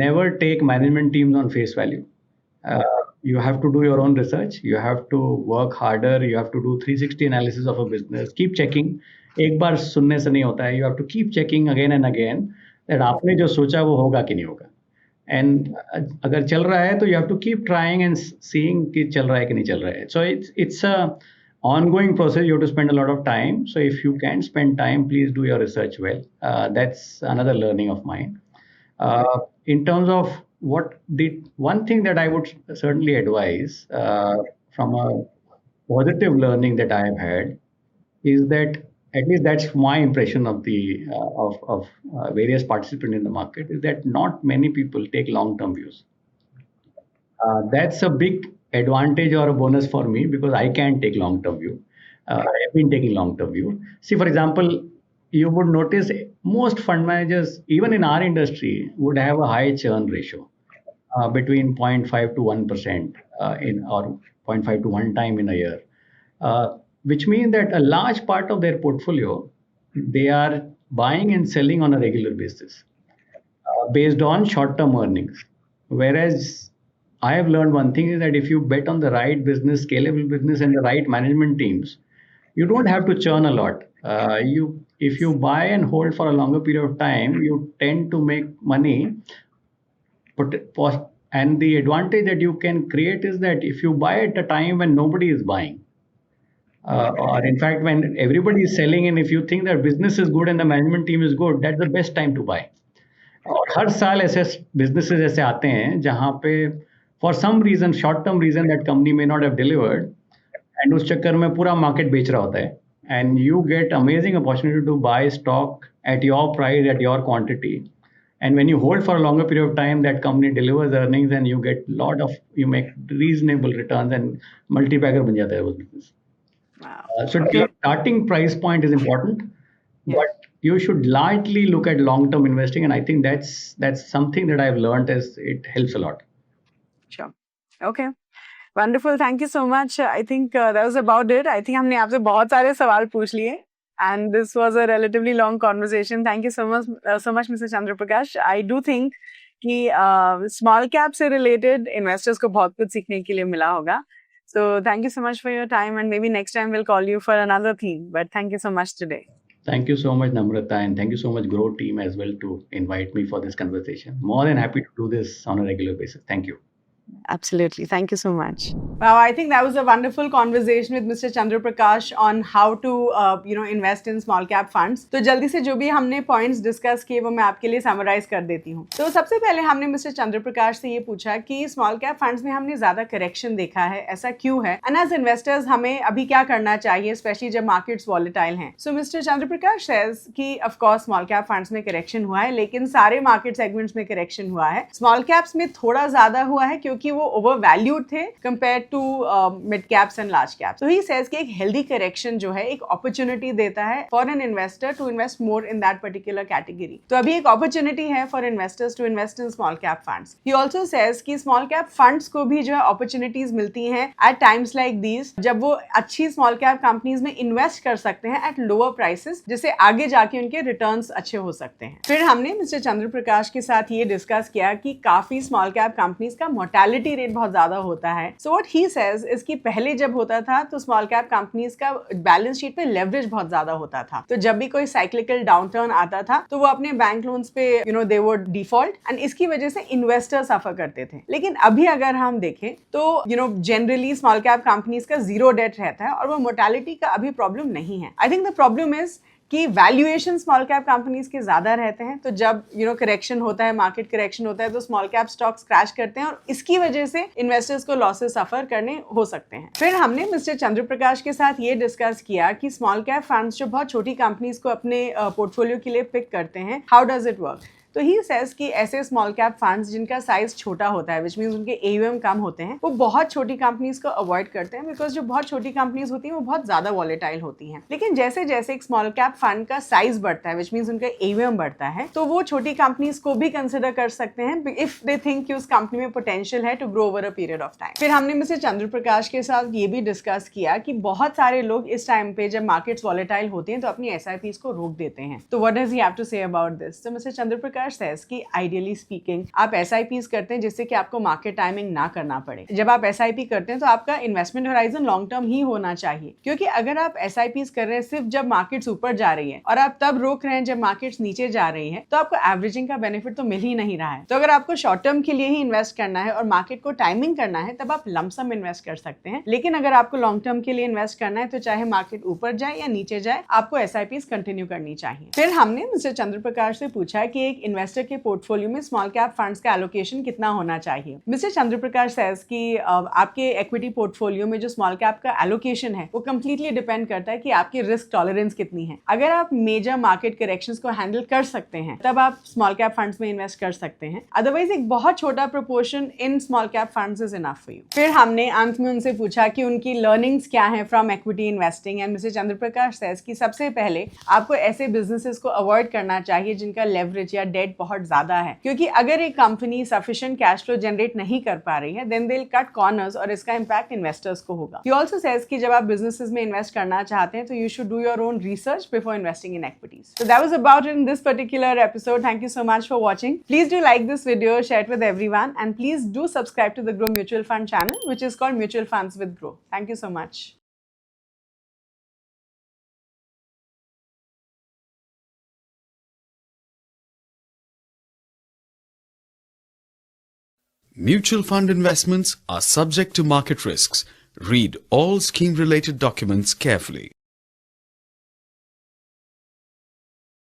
never take management teams on face value. You have to do your own research, you have to work harder, you have to do 360 analysis of a business, keep checking. एक बार सुनने से नहीं होता है, you have to keep checking again and again that आपने जो सोचा वो होगा कि नहीं होगा. एंड अगर चल रहा है तो you have to keep trying and seeing कि चल रहा है कि नहीं चल रहा है. So it's a ongoing process. You have to spend a lot of time. So if you can spend time, please do your research well. That's another learning of mine. In terms of what the one thing that I would certainly advise from a positive learning that I have had is that, at least that's my impression of the various participants in the market, is that not many people take long term views. That's a big advantage or a bonus for me because I can take long term view. I have been taking long term view. See, for example, you would notice most fund managers, even in our industry, would have a high churn ratio between 0.5 to 1% in or 0.5 to 1 time in a year, which means that a large part of their portfolio they are buying and selling on a regular basis based on short term earnings. Whereas I have learned one thing is that if you bet on the right business, scalable business, and the right management teams, you don't have to churn a lot. If you buy and hold for a longer period of time, you tend to make money. And the advantage that you can create is that if you buy at a time when nobody is buying, or in fact when everybody is selling, and if you think that business is good and the management team is good, that's the best time to buy. और हर साल ऐसे businesses ऐसे आते हैं जहाँ पे for some reason, short term reason, that company may not have delivered, and उस चक्कर में पूरा मार्केट बेच रहा होता है, and you get amazing opportunity to buy stock at your price, at your quantity, and when you hold for a longer period of time, that company delivers earnings and you get lot of, you make reasonable returns and multi-bagger बन जाता है वो business. Wow. So Okay. starting price point is important, Yes. but you should lightly look at long-term investing, and I think that's something that I've learned as it helps a lot. Sure. Okay. Wonderful. Thank you so much. I think that was about it. I think हमने आपसे बहुत सारे सवाल पूछ लिए. And this was a relatively long conversation. Thank you so much, Mr. Chandra Prakash. I do think कि small cap से related investors को बहुत कुछ सीखने के लिए मिला होगा. So thank you so much for your time, and maybe next time we'll call you for another theme. But thank you so much today. Thank you so much, Namrata, and thank you so much, Grow team, as well, to invite me for this conversation. More than happy to do this on a regular basis. Thank you. Absolutely. Thank you so much. Wow, I think that was a wonderful conversation with Mr. Chandra Prakash on how to, invest in small cap funds. तो जल्दी से जो भी हमने points discuss किए वो मैं आपके लिए summarize कर देती हूँ. तो सबसे पहले हमने Mr. Chandra Prakash से ये पूछा कि small cap funds में हमने ज़्यादा correction देखा है, ऐसा क्यों है? And as investors हमें अभी क्या करना चाहिए, especially जब markets volatile हैं? So Mr. Chandra Prakash says कि of course small cap funds में correction हुआ है, लेकिन सारे market segments में correction हुआ है. Small caps में थोड़ा ज़्यादा हुआ है क्योंकि वो overvalued थे compared to mid caps and large caps. So he says कि एक healthy correction जो है एक opportunity देता है for an investor to invest more in that particular category. तो अभी एक opportunity है for investors to invest in small cap funds. He also says कि small cap funds को भी जो है opportunities मिलती हैं at times like these जब वो अच्छी small cap companies में invest कर सकते हैं at lower prices, जिससे आगे जाके उनके returns अच्छे हो सकते हैं. फिर हमने Mr. चंद्र प्रकाश के साथ ये डिस्कस किया कि काफी small cap companies का mortality rate बहुत ज्यादा होता है. So what he says is कि पहले जब होता था तो small cap companies का बैलेंस शीट पे leverage बहुत ज्यादा होता था. तो जब भी कोई cyclical downturn आता था तो वो अपने बैंक लोन्स पे they would default and इसकी वजह से इन्वेस्टर सफर करते थे. लेकिन अभी अगर हम देखें तो जनरली स्मॉल कैप कंपनीज का जीरो डेट रहता है और वो मोर्टेलिटी का अभी प्रॉब्लम नहीं है. I think the problem is कि वैल्यूएशन स्मॉल कैप कंपनीज के ज्यादा रहते हैं, तो जब करेक्शन होता है, मार्केट करेक्शन होता है, तो स्मॉल कैप स्टॉक्स क्रैश करते हैं और इसकी वजह से इन्वेस्टर्स को लॉसेस सफर करने हो सकते हैं। फिर हमने मिस्टर चंद्र प्रकाश के साथ ये डिस्कस किया कि स्मॉल कैप फंड्स जो बहुत छोटी कंपनीज को अपने पोर्टफोलियो के लिए पिक करते हैं, हाउ डज इट वर्क। तो ही सेज कि ऐसे स्मॉल कैप फंड्स जिनका साइज छोटा होता है, विच मीन्स उनके AUM कम होते हैं, वो बहुत छोटी कंपनीज को अवॉइड करते हैं, बिकॉज जो बहुत छोटी कंपनीज होती हैं वो बहुत ज्यादा वॉलेटाइल होती हैं। लेकिन जैसे जैसे एक स्मॉल कैप फंड का साइज बढ़ता है, विच मीन्स उनका AUM बढ़ता है, तो वो छोटी कंपनीज को भी कंसिडर कर सकते हैं इफ दे थिंक कि उस कंपनी में पोटेंशियल है to grow over a period of time. फिर हमने मिस्टर चंद्र प्रकाश के साथ ये भी डिस्कस किया कि बहुत सारे लोग इस टाइम पे जब मार्केट्स वॉलेटाइल होते हैं तो अपनी SIPs को रोक देते हैं। तो what does he have to say about this. तो मिस्टर चंद्र प्रकाश सेज कि आइडियली स्पीकिंग आप SIPs करते हैं जिससे कि आपको मार्केट टाइमिंग ना करना पड़े। जब आप SIP करते हैं तो आपका इन्वेस्टमेंट होराइजन लॉन्ग टर्म ही होना चाहिए, क्योंकि अगर आप SIPs कर रहे हैं सिर्फ जब मार्केट्स ऊपर जा रही है और आप तब रोक रहे हैं जब मार्केट्स नीचे जा रही है, तो आपको एवरेजिंग का बेनिफिट तो मिल ही नहीं रहा है। तो अगर आपको शॉर्ट टर्म के लिए ही इन्वेस्ट करना है और मार्केट को टाइमिंग करना है, तब आप लमसम इन्वेस्ट कर सकते हैं। लेकिन अगर आपको लॉन्ग टर्म के लिए इन्वेस्ट करना है, तो चाहे मार्केट ऊपर जाए या नीचे जाए, आपको SIPs कंटिन्यू करनी चाहिए। फिर हमने मिस्टर चंद्र प्रकाश से पूछा कि एक इन्वेस्टर के पोर्टफोलियो में स्मॉल कैप फंड्स का एलोकेशन कितना होना चाहिए। मिस्टर चंद्र प्रकाश सेज कि आपके इक्विटी पोर्टफोलियो में जो स्मॉल कैप का एलोकेशन है वो कंप्लीटली डिपेंड करता है कि आपकी रिस्क टॉलरेंस कितनी है। अगर आप मेजर मार्केट करेक्शंस को हैंडल कर सकते हैं, तब आप स्मॉल कैप फंड्स में इन्वेस्ट कर सकते हैं। अदरवाइज एक बहुत छोटा proportion in small cap funds is enough for you. फिर हमने अंत में उनसे पूछा कि उनकी लर्निंग्स क्या है from equity investing, and mister Chandra Prakash says कि सबसे पहले आपको ऐसे बिजनेसेस को अवॉइड करना चाहिए जिनका लेवरेज या डेट बहुत ज्यादा है, क्योंकि अगर एक company sufficient cash flow generate नहीं कर पा रही है, then they will cut corners और इसका इंपैक्ट इन्वेस्टर्स को होगा। ही आल्सो सेज कि जब आप बिजनेसेस में इन्वेस्ट करना चाहते हैं तो you should do your own research before investing in equities. So that was about it in this particular episode. Thank you so much for watching. Please do like this video, share it with everyone, and please do subscribe to the Grow Mutual Fund channel, which is called Mutual Funds with Grow. Thank you so much. Mutual fund investments are subject to market risks. Read all scheme-related documents carefully.